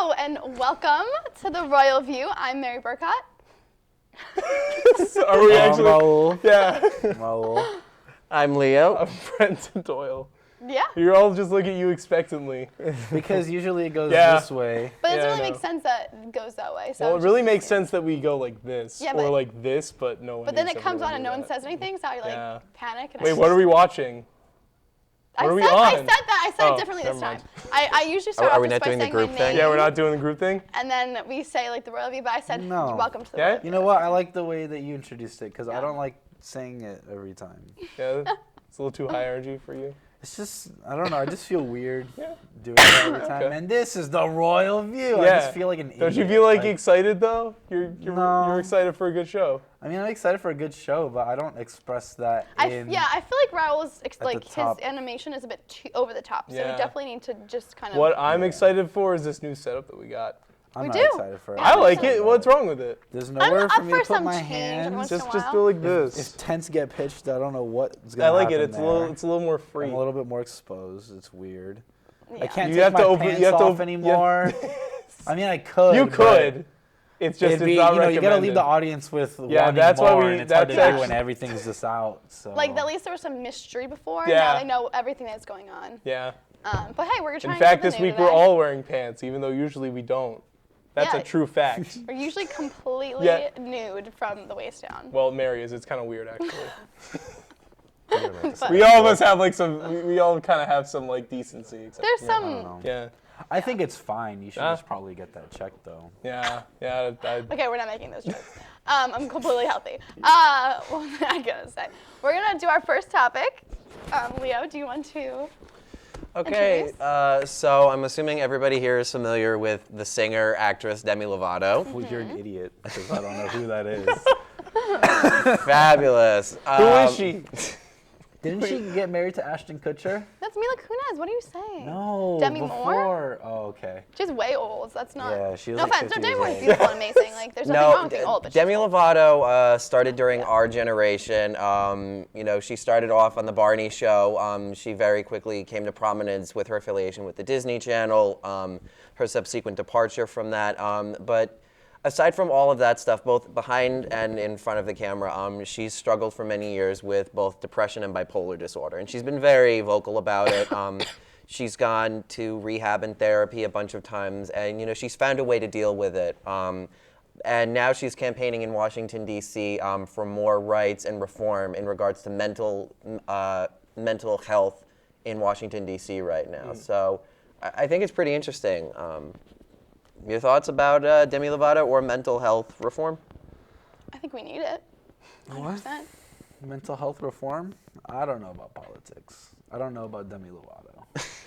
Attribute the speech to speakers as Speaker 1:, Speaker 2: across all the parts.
Speaker 1: Hello and welcome to the Royal View. I'm Mary Burkott.
Speaker 2: Are we actually?
Speaker 3: Raul.
Speaker 2: Yeah.
Speaker 3: Raul.
Speaker 4: I'm Leo.
Speaker 2: I'm Brenton Doyle.
Speaker 1: Yeah.
Speaker 2: You're all just looking at you expectantly.
Speaker 3: Because usually it goes
Speaker 2: Yeah.
Speaker 3: this way.
Speaker 1: But it
Speaker 2: Yeah,
Speaker 1: doesn't
Speaker 2: I
Speaker 1: really
Speaker 2: know.
Speaker 1: make sense that it goes that way. So
Speaker 2: Well, it
Speaker 1: just-
Speaker 2: really makes sense that we go like this
Speaker 1: Yeah,
Speaker 2: or
Speaker 1: but-
Speaker 2: like this, but no one.
Speaker 1: But then
Speaker 2: needs
Speaker 1: it
Speaker 2: to
Speaker 1: comes
Speaker 2: really
Speaker 1: on and
Speaker 2: do
Speaker 1: no one
Speaker 2: that.
Speaker 1: says anything, so I
Speaker 2: Yeah.
Speaker 1: panic. And
Speaker 2: Wait, what are we watching?
Speaker 1: I
Speaker 2: what are we
Speaker 1: said, I
Speaker 2: on?
Speaker 1: said that. I said
Speaker 2: Oh,
Speaker 1: it differently this
Speaker 2: never
Speaker 1: time.
Speaker 2: mind.
Speaker 1: I usually start
Speaker 4: Are
Speaker 1: off
Speaker 4: we
Speaker 1: just
Speaker 4: not
Speaker 1: by
Speaker 4: doing the
Speaker 1: saying
Speaker 4: group
Speaker 1: my
Speaker 4: thing?
Speaker 1: name,
Speaker 2: Yeah, we're not doing the group thing.
Speaker 1: and then we say like the Royal View. But I said,
Speaker 3: No.
Speaker 1: welcome to the
Speaker 2: Yeah?
Speaker 1: Royal View.
Speaker 3: You know what? I like the way that you introduced it because
Speaker 1: Yeah.
Speaker 3: I don't like saying it every time.
Speaker 2: Yeah, it's a little too high energy for you.
Speaker 3: It's just, I don't know. I just feel weird
Speaker 2: Yeah.
Speaker 3: doing it every time.
Speaker 2: Okay.
Speaker 3: And this is the Royal View. I
Speaker 2: Yeah.
Speaker 3: just feel like an idiot.
Speaker 2: Don't you feel like excited though? You're
Speaker 3: No.
Speaker 2: excited for a good show.
Speaker 3: I mean, I'm excited for a good show, but I don't express that
Speaker 1: I
Speaker 3: in...
Speaker 1: feel like Raul's like his
Speaker 3: top.
Speaker 1: animation is a bit too over the top. So we
Speaker 2: Yeah.
Speaker 1: definitely need to just kind of.
Speaker 2: What I'm
Speaker 3: Yeah.
Speaker 2: excited for is this new setup that we got.
Speaker 3: I'm
Speaker 1: We
Speaker 3: not
Speaker 1: do.
Speaker 3: excited for it.
Speaker 2: I like it. What's wrong with it?
Speaker 3: There's
Speaker 1: I'm
Speaker 3: nowhere
Speaker 1: up
Speaker 3: for me
Speaker 1: for
Speaker 3: to put
Speaker 1: some
Speaker 3: my
Speaker 1: change every once
Speaker 3: hands.
Speaker 1: in a
Speaker 2: Just
Speaker 1: while.
Speaker 2: do like
Speaker 3: If
Speaker 2: this.
Speaker 3: tents get pitched, I don't know what's
Speaker 2: I
Speaker 3: going to
Speaker 2: like
Speaker 3: happen
Speaker 2: it. It's a little.
Speaker 3: there.
Speaker 2: It's a little more free.
Speaker 3: I'm a little bit more exposed. It's weird.
Speaker 1: Yeah.
Speaker 3: I can't
Speaker 2: You
Speaker 3: take
Speaker 2: have
Speaker 3: my
Speaker 2: to open-
Speaker 3: pants
Speaker 2: you have to
Speaker 3: off
Speaker 2: open-
Speaker 3: anymore. I mean, I could.
Speaker 2: You
Speaker 3: but
Speaker 2: could. It's just
Speaker 3: It'd be,
Speaker 2: it's not
Speaker 3: you know, you gotta leave
Speaker 2: recommended.
Speaker 3: the audience with
Speaker 2: Yeah,
Speaker 3: wanting
Speaker 2: that's why
Speaker 3: more,
Speaker 2: we-
Speaker 3: and it's hard to
Speaker 2: that's
Speaker 3: do when
Speaker 2: actually-
Speaker 3: everything's just out. So
Speaker 1: Like at least there was some mystery before.
Speaker 2: Yeah.
Speaker 1: Now they know everything that's going on.
Speaker 2: Yeah.
Speaker 1: But hey, we're trying.
Speaker 2: In fact,
Speaker 1: something
Speaker 2: this
Speaker 1: new
Speaker 2: week
Speaker 1: today.
Speaker 2: we're all wearing pants, even though usually we don't. That's
Speaker 1: Yeah.
Speaker 2: a true fact.
Speaker 1: We're usually completely
Speaker 2: Yeah.
Speaker 1: nude from the waist down.
Speaker 2: Well, Mary is. It's kind of weird, actually.
Speaker 1: But
Speaker 2: We all of us have like some. We all kind of have some like decency. Except,
Speaker 1: there's
Speaker 3: I
Speaker 1: some.
Speaker 3: don't know.
Speaker 2: Yeah.
Speaker 3: I think it's fine. You should
Speaker 2: Ah.
Speaker 3: just probably get that checked though.
Speaker 2: Yeah. Yeah.
Speaker 1: Okay, we're not making those jokes. I'm completely healthy. What am I gonna say? We're gonna do our first topic. Leo, do you want to?
Speaker 4: Okay,
Speaker 1: Introduce?
Speaker 4: so I'm assuming everybody here is familiar with the singer, actress Demi Lovato.
Speaker 3: Well, you're an idiot because I don't know who that is.
Speaker 4: Fabulous.
Speaker 2: Who is she?
Speaker 3: Didn't she get married to Ashton Kutcher?
Speaker 1: That's Mila Kunis. What are you saying?
Speaker 3: No.
Speaker 1: Demi
Speaker 3: before.
Speaker 1: Moore?
Speaker 3: Oh, okay.
Speaker 1: She's way old. That's not.
Speaker 3: Yeah, she was
Speaker 1: No
Speaker 3: like
Speaker 1: offense.
Speaker 3: 50
Speaker 1: No, Demi
Speaker 3: years
Speaker 1: Moore is
Speaker 3: old.
Speaker 1: beautiful and amazing. Like, there's nothing wrong with being old, but
Speaker 4: Demi
Speaker 1: she's old.
Speaker 4: Lovato started during our generation. You know, she started off on the Barney show. She very quickly came to prominence with her affiliation with the Disney Channel, her subsequent departure from that. But aside from all of that stuff, both behind and in front of the camera, she's struggled for many years with both depression and bipolar disorder. And she's been very vocal about it. She's gone to rehab and therapy a bunch of times, and you know, she's found a way to deal with it. And now she's campaigning in Washington, D.C. For more rights and reform in regards to mental health in Washington, D.C. right now. So I think it's pretty interesting. Your thoughts about Demi Lovato or mental health reform?
Speaker 1: I think we need it. 100%.
Speaker 3: Mental health reform? I don't know about politics. I don't know about Demi Lovato.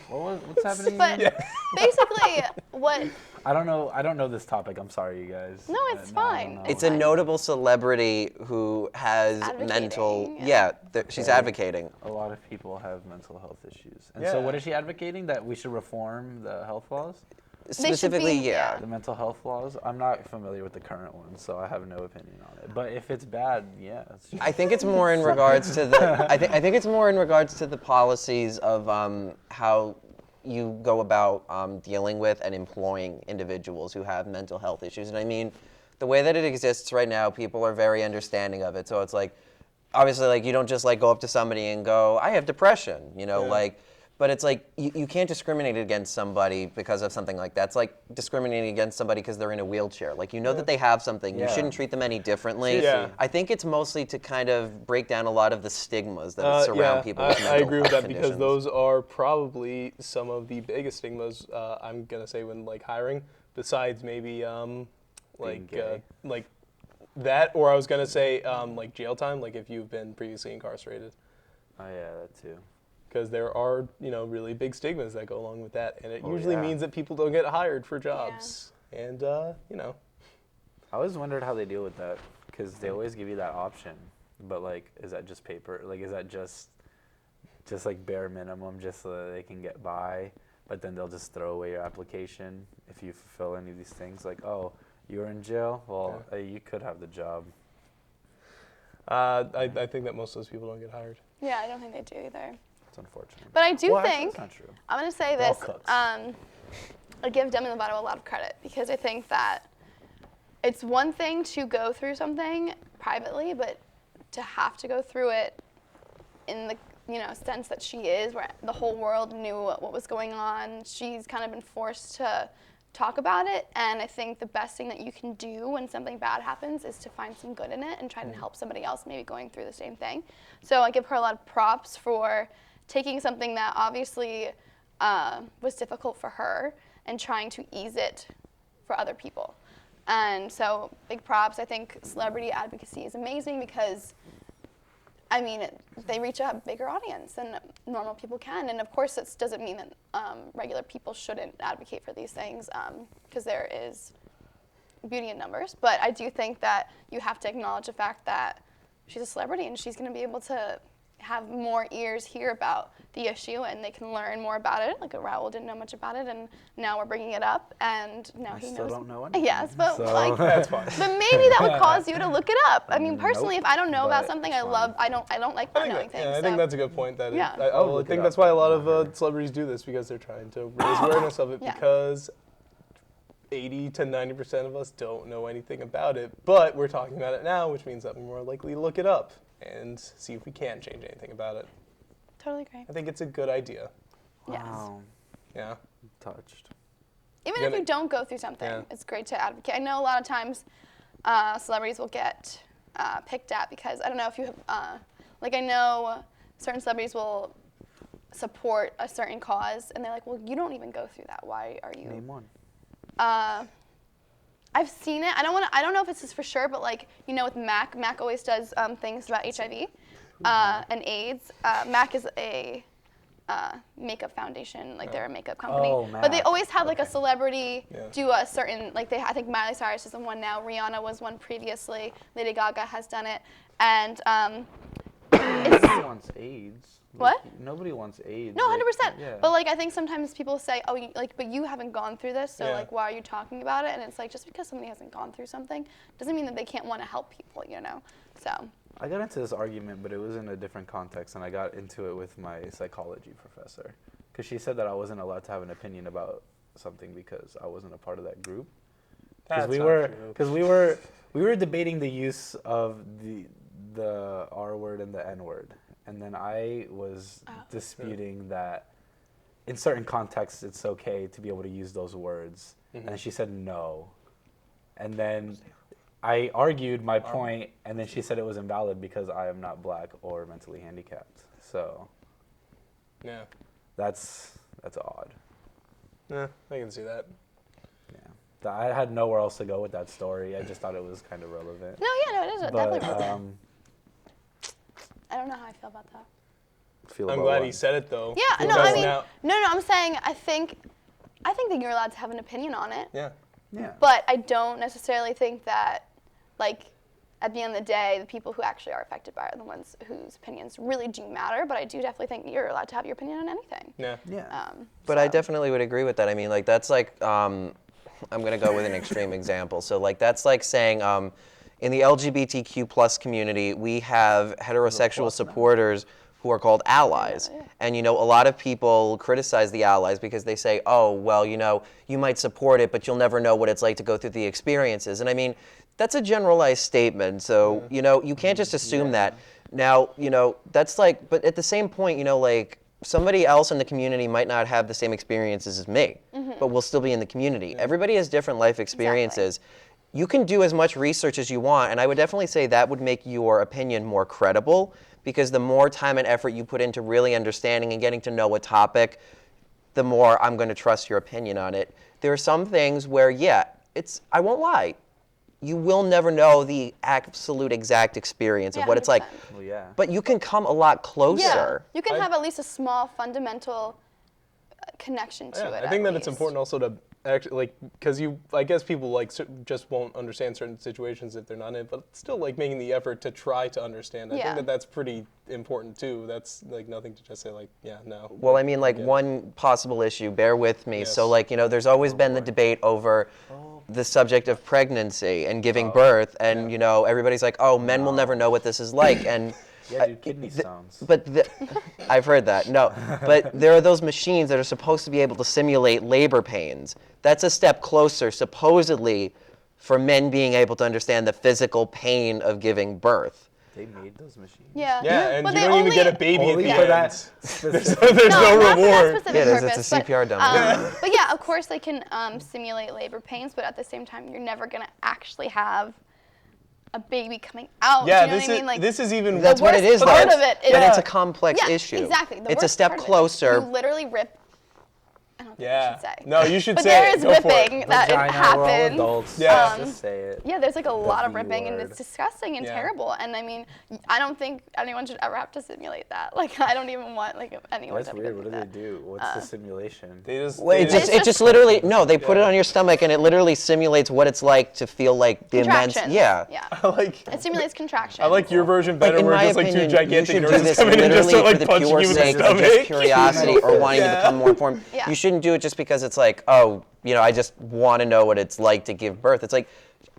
Speaker 3: What's happening?
Speaker 1: But
Speaker 3: again?
Speaker 1: basically, what?
Speaker 3: I don't know. I don't know this topic. I'm sorry, you guys.
Speaker 1: No, it's
Speaker 3: I
Speaker 1: fine.
Speaker 3: don't know.
Speaker 4: It's a notable celebrity who has mental.
Speaker 1: Advocating,
Speaker 4: Yeah, she's
Speaker 3: Yeah.
Speaker 4: advocating.
Speaker 3: A lot of people have mental health issues. And so
Speaker 2: Yeah.
Speaker 3: what is she advocating? That we should reform the health laws?
Speaker 1: should
Speaker 4: Specifically,
Speaker 1: be-
Speaker 4: yeah.
Speaker 3: The mental health laws? I'm not familiar with the current ones, so I have no opinion on it. But if it's bad, yeah. It's just,
Speaker 4: I think it's more in regards to the. I think it's more in regards to the policies of how you go about dealing with and employing individuals who have mental health issues. And I mean, the way that it exists right now, people are very understanding of it. So it's like, obviously, like you don't just like go up to somebody and go, "I have depression," you know,
Speaker 2: Yeah.
Speaker 4: like. But it's like you can't discriminate against somebody because of something like that. It's like discriminating against somebody because they're in a wheelchair. Like you know that they have something. You
Speaker 3: Yeah.
Speaker 4: shouldn't treat them any differently.
Speaker 2: Yeah.
Speaker 4: I think it's mostly to kind of break down a lot of the stigmas that surround people with
Speaker 2: I
Speaker 4: mental
Speaker 2: agree with
Speaker 4: health
Speaker 2: that because
Speaker 4: conditions.
Speaker 2: those are probably some of the biggest stigmas I'm gonna say when like hiring. Besides maybe
Speaker 3: gay.
Speaker 2: like that, or I was gonna say like jail time, like if you've been previously incarcerated,
Speaker 3: oh yeah, that too.
Speaker 2: because there are really big stigmas that go along with that, and it
Speaker 3: Oh,
Speaker 2: usually
Speaker 3: yeah.
Speaker 2: means that people don't get hired for jobs, and you know.
Speaker 3: I always wondered how they deal with that because they always give you that option. But like, is that just paper? Like, is that just like bare minimum just so that they can get by? But then they'll just throw away your application if you fulfill any of these things. Like, oh, you were in jail? Well, you could have the job.
Speaker 2: I think that most of those people don't get hired.
Speaker 1: Yeah, I don't think they do either.
Speaker 3: It's unfortunate.
Speaker 1: But I do
Speaker 3: Well, actually,
Speaker 1: think
Speaker 3: that's not true.
Speaker 1: I'm gonna say
Speaker 3: They're all
Speaker 1: this.
Speaker 3: cooks.
Speaker 1: I give Demi Lovato a lot of credit because I think that it's one thing to go through something privately, but to have to go through it in the sense that she is, where the whole world knew what was going on. She's kind of been forced to talk about it, and I think the best thing that you can do when something bad happens is to find some good in it and try to help somebody else maybe going through the same thing. So I give her a lot of props for taking something that obviously was difficult for her and trying to ease it for other people. And so big props. I think celebrity advocacy is amazing because, I mean, they reach a bigger audience than normal people can. And of course, it doesn't mean that regular people shouldn't advocate for these things because there is beauty in numbers. But I do think that you have to acknowledge the fact that she's a celebrity and she's going to be able to have more ears hear about the issue and they can learn more about it. Like Raul didn't know much about it, and now we're bringing it up, and now he knows.
Speaker 3: Still don't know anything.
Speaker 1: Yes, but
Speaker 3: so.
Speaker 1: like,
Speaker 2: That's fine.
Speaker 1: but maybe that would cause you to look it up. I mean, personally,
Speaker 3: Nope,
Speaker 1: if I don't know about
Speaker 3: but
Speaker 1: something,
Speaker 3: it's fine.
Speaker 1: I don't like not knowing things.
Speaker 2: I think that's a good point. That
Speaker 1: Yeah.
Speaker 2: I
Speaker 3: look it
Speaker 2: think
Speaker 3: up.
Speaker 2: that's why a lot of celebrities do this, because they're trying to raise awareness of it,
Speaker 1: Yeah.
Speaker 2: because 80 to 90% of us don't know anything about it. But we're talking about it now, which means that we're more likely to look it up and see if we can change anything about it.
Speaker 1: Totally agree.
Speaker 2: I think it's a good idea.
Speaker 1: Yes.
Speaker 3: Wow.
Speaker 2: Yeah.
Speaker 3: Touched.
Speaker 1: Even
Speaker 2: Yeah,
Speaker 1: if you don't go through something,
Speaker 2: Yeah.
Speaker 1: it's great to advocate. I know a lot of times celebrities will get picked at because, I don't know if you have, like I know certain celebrities will support a certain cause and they're like, well, you don't even go through that. Why are you?
Speaker 3: Name one.
Speaker 1: I've seen it. I don't know if it's this for sure, but like, with MAC always does things about HIV and AIDS. MAC is a makeup foundation, like they're a makeup company.
Speaker 3: Oh,
Speaker 1: but they
Speaker 3: MAC.
Speaker 1: always have like a celebrity
Speaker 2: Yeah.
Speaker 1: do a certain, like I think Miley Cyrus is the one now, Rihanna was one previously, Lady Gaga has done it, and
Speaker 3: Nobody wants AIDS.
Speaker 1: What?
Speaker 3: Nobody wants AIDS.
Speaker 1: no,
Speaker 3: like,
Speaker 1: 100%.
Speaker 3: Yeah.
Speaker 1: But like I think sometimes people say, oh, but you haven't gone through this, so
Speaker 2: Yeah.
Speaker 1: like why are you talking about it? And it's like just because somebody hasn't gone through something doesn't mean that they can't want to help people, So
Speaker 3: I got into this argument, but it was in a different context, and I got into it with my psychology professor, because she said that I wasn't allowed to have an opinion about something because I wasn't a part of that group.
Speaker 2: That's
Speaker 3: we
Speaker 2: not
Speaker 3: were,
Speaker 2: true.
Speaker 3: because we were debating the use of the R word and the N word, and then I was disputing that in certain contexts it's okay to be able to use those words, and she said no, and then I argued my point, and then she said it was invalid because I am not black or mentally handicapped. So
Speaker 2: Yeah.
Speaker 3: that's odd.
Speaker 2: Yeah, I can see that.
Speaker 3: Yeah, I had nowhere else to go with that story. I just thought it was kind of relevant.
Speaker 1: no, it is
Speaker 3: But
Speaker 1: definitely relevant. I don't know how I feel about that.
Speaker 3: Feel
Speaker 2: I'm
Speaker 3: about
Speaker 2: glad
Speaker 3: what?
Speaker 2: he said it though.
Speaker 1: Yeah, no,
Speaker 2: because
Speaker 1: I mean,
Speaker 2: now-
Speaker 1: no, I'm saying I think that you're allowed to have an opinion on it,
Speaker 2: Yeah.
Speaker 3: Yeah.
Speaker 1: but I don't necessarily think that, like, at the end of the day, the people who actually are affected by it are the ones whose opinions really do matter. But I do definitely think you're allowed to have your opinion on anything.
Speaker 2: Yeah.
Speaker 3: Yeah.
Speaker 4: But I definitely would agree with that. I mean, like, that's like, I'm going to go with an extreme example. So, like, that's like saying in the LGBTQ plus community, we have heterosexual supporters who are called allies. And, a lot of people criticize the allies because they say, oh, well, you might support it, but you'll never know what it's like to go through the experiences. And I mean, that's a generalized statement. So, you can't just assume that. Now, that's like, but at the same point, like, somebody else in the community might not have the same experiences as me, but we'll still be in the community. Everybody has different life experiences. You can do as much research as you want, and I would definitely say that would make your opinion more credible, because the more time and effort you put into really understanding and getting to know a topic, the more I'm going to trust your opinion on it. There are some things where, I won't lie, you will never know the absolute exact experience of what it's like.
Speaker 1: 100%.
Speaker 3: Well, yeah.
Speaker 4: But you can come a lot closer.
Speaker 1: Yeah, you can have at least a small fundamental connection to
Speaker 2: Yeah,
Speaker 1: it.
Speaker 2: I think
Speaker 1: at
Speaker 2: that it's
Speaker 1: least.
Speaker 2: important also to actually, like, because I guess people like just won't understand certain situations if they're not in it, but still like making the effort to try to understand. I
Speaker 1: Yeah.
Speaker 2: think that that's pretty important too. That's like nothing to just say like, yeah, no.
Speaker 4: Well, I mean, like,
Speaker 2: Yeah.
Speaker 4: one possible issue, bear with me. So,
Speaker 2: Yes.
Speaker 4: like, there's always been the debate over the subject of pregnancy and giving birth. And, everybody's like, oh, men will never know what this is like. And
Speaker 3: Yeah, dude, kidney stones.
Speaker 4: But I've heard that. No, but there are those machines that are supposed to be able to simulate labor pains. That's a step closer, supposedly, for men being able to understand the physical pain of giving birth.
Speaker 3: They made those machines.
Speaker 1: Yeah.
Speaker 2: Yeah, and
Speaker 1: But
Speaker 2: you
Speaker 1: they
Speaker 2: don't even
Speaker 1: only-
Speaker 2: get a baby
Speaker 3: Only
Speaker 2: at
Speaker 3: for
Speaker 2: the
Speaker 3: that
Speaker 2: end.
Speaker 3: specific-
Speaker 2: There's no
Speaker 1: not for that
Speaker 2: reward.
Speaker 1: specific
Speaker 4: Yeah, it's
Speaker 1: purpose,
Speaker 4: a CPR
Speaker 1: but,
Speaker 4: dummy.
Speaker 1: but yeah, of course they can simulate labor pains, but at the same time, you're never gonna actually have a baby coming out.
Speaker 2: Yeah,
Speaker 1: do you know
Speaker 2: this
Speaker 1: what I
Speaker 2: is
Speaker 1: mean? Like,
Speaker 2: this is even.
Speaker 4: That's what it
Speaker 1: worst
Speaker 4: is, though.
Speaker 1: part of it is-
Speaker 4: Then it's a complex
Speaker 1: yeah,
Speaker 4: issue.
Speaker 1: exactly. The
Speaker 4: It's a
Speaker 1: worst
Speaker 4: step
Speaker 1: part of it,
Speaker 4: closer.
Speaker 1: You literally rip. I don't think I
Speaker 2: Yeah.
Speaker 1: should say.
Speaker 2: No, you should
Speaker 1: But
Speaker 2: say
Speaker 1: there
Speaker 2: it.
Speaker 1: is
Speaker 2: Go for it.
Speaker 1: ripping that
Speaker 3: Vagina,
Speaker 1: happens.
Speaker 3: we're all adults.
Speaker 2: Yeah.
Speaker 3: Just say it.
Speaker 1: Yeah, there's like a lot of
Speaker 3: V
Speaker 1: ripping, and
Speaker 3: word.
Speaker 1: it's disgusting and
Speaker 2: Yeah.
Speaker 1: terrible. And I mean, I don't think anyone should ever have to simulate that. Like, I don't even want like anyone
Speaker 3: That's
Speaker 1: to have
Speaker 3: weird.
Speaker 1: to
Speaker 3: What
Speaker 1: do
Speaker 3: do they
Speaker 1: that.
Speaker 3: do? What's the simulation?
Speaker 2: They just.
Speaker 4: Well,
Speaker 2: they
Speaker 4: it just,
Speaker 1: It's
Speaker 4: it just literally, no, they put it
Speaker 2: Yeah.
Speaker 4: on your stomach and it literally simulates what it's like to feel like the immense,
Speaker 1: Contractions.
Speaker 4: yeah.
Speaker 1: Yeah.
Speaker 2: I like.
Speaker 1: It simulates contractions.
Speaker 2: I like your version better,
Speaker 4: in
Speaker 2: where
Speaker 4: my
Speaker 2: it's just like two
Speaker 4: opinion, you
Speaker 2: gigantic
Speaker 4: should do
Speaker 2: nurses
Speaker 4: this
Speaker 2: come in and just
Speaker 4: literally
Speaker 2: start
Speaker 4: for
Speaker 2: like
Speaker 4: the
Speaker 2: punching
Speaker 4: pure
Speaker 2: you in the
Speaker 4: sake of just
Speaker 2: stomach.
Speaker 4: curiosity or wanting to
Speaker 2: Yeah.
Speaker 4: become more informed.
Speaker 1: Yeah.
Speaker 4: You shouldn't do it just because it's like, oh, you know, I just want to know what it's like to give birth. It's like,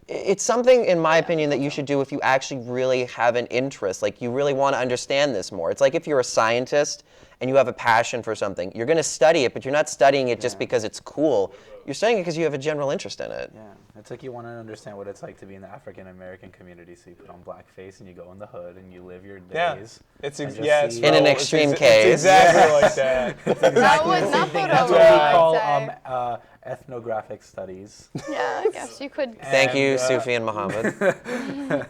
Speaker 4: it's something, in my opinion, that you should do if you actually really have an interest. Like, you really want to understand this more. It's like if you're a scientist and you have a passion for something, you're going to study it, but you're not studying it just because it's cool. You're studying it because you have a general interest in it.
Speaker 3: Yeah, it's like you want to understand what it's like to be in the African American community, so you put on blackface and you go in the hood and you live your
Speaker 2: Yeah.
Speaker 3: days.
Speaker 2: It's
Speaker 3: and
Speaker 2: ex-
Speaker 3: just
Speaker 2: yeah, it's
Speaker 3: see-
Speaker 4: In an
Speaker 2: well, it's
Speaker 4: extreme
Speaker 2: ex-
Speaker 4: case.
Speaker 2: It's exactly like that.
Speaker 1: That would not put
Speaker 3: That's
Speaker 1: over,
Speaker 3: what we
Speaker 2: Yeah.
Speaker 3: call
Speaker 1: I'd say.
Speaker 3: ethnographic studies.
Speaker 1: Yeah, I guess you could.
Speaker 4: Thank you,
Speaker 3: And,
Speaker 4: Sufi and Muhammad.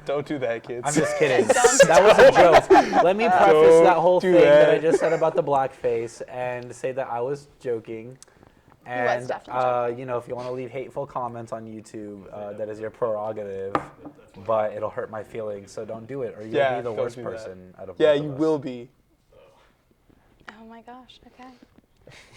Speaker 2: Don't do that, kids.
Speaker 3: I'm just kidding.
Speaker 1: Don't
Speaker 3: That was a joke. Let me preface
Speaker 2: Don't
Speaker 3: that whole
Speaker 2: do
Speaker 3: thing that I
Speaker 2: that.
Speaker 3: just said about the blackface and say that I was joking. And
Speaker 1: definitely
Speaker 3: you know, if you want to leave hateful comments on YouTube, that is your prerogative, but it'll hurt my feelings. So don't do it, or you'll
Speaker 2: Yeah,
Speaker 3: be the
Speaker 2: don't
Speaker 3: worst
Speaker 2: do that.
Speaker 3: person out of
Speaker 2: Yeah,
Speaker 3: both
Speaker 2: you
Speaker 3: of us.
Speaker 2: will be.
Speaker 1: Oh my gosh. Okay.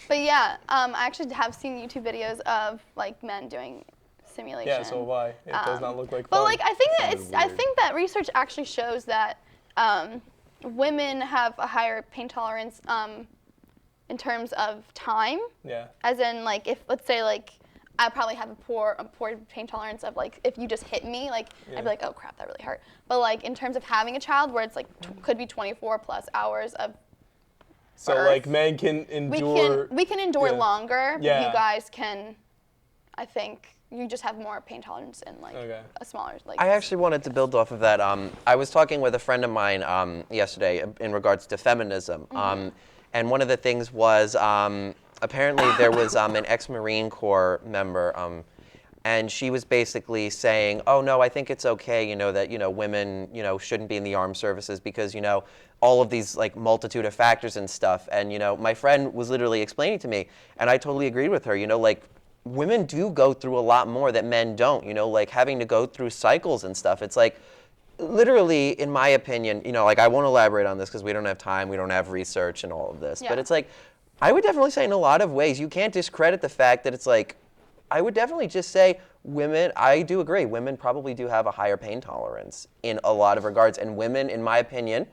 Speaker 1: But yeah, I actually have seen YouTube videos of like men doing simulation.
Speaker 2: Yeah, so why? It does not look like
Speaker 1: But
Speaker 2: fun.
Speaker 1: like I think that
Speaker 3: Sounded
Speaker 1: I
Speaker 3: weird.
Speaker 1: think that research actually shows that women have a higher pain tolerance in terms of time.
Speaker 2: Yeah.
Speaker 1: As in, like, if let's say, like, I probably have a poor pain tolerance of like if you just hit me, like
Speaker 2: Yeah.
Speaker 1: I'd be like, oh crap, that really hurt. But like in terms of having a child, where it's like could be 24 plus hours of
Speaker 2: So
Speaker 1: birth,
Speaker 2: like men can endure.
Speaker 1: we can endure
Speaker 2: yeah.
Speaker 1: longer. But
Speaker 2: Yeah.
Speaker 1: you guys can, I think you just have more pain tolerance in like
Speaker 2: Okay.
Speaker 1: a smaller like.
Speaker 4: I actually wanted to build off of that. I was talking with a friend of mine yesterday in regards to feminism. And one of the things was apparently there was an ex-Marine Corps member, and she was basically saying, oh, no, I think it's okay, you know, that, you know, women, you know, shouldn't be in the armed services because, you know, all of these, like, multitude of factors and stuff. And, you know, my friend was literally explaining to me, and I totally agreed with her, you know, like, women do go through a lot more that men don't, you know, like having to go through cycles and stuff. It's like, literally, in my opinion, you know, like I won't elaborate on this because we don't have time, we don't have research and all of this.
Speaker 1: Yeah.
Speaker 4: But it's like, I would definitely say in a lot of ways, you can't discredit the fact that it's like, I would definitely just say women, I do agree, women probably do have a higher pain tolerance in a lot of regards. And women, in my opinion,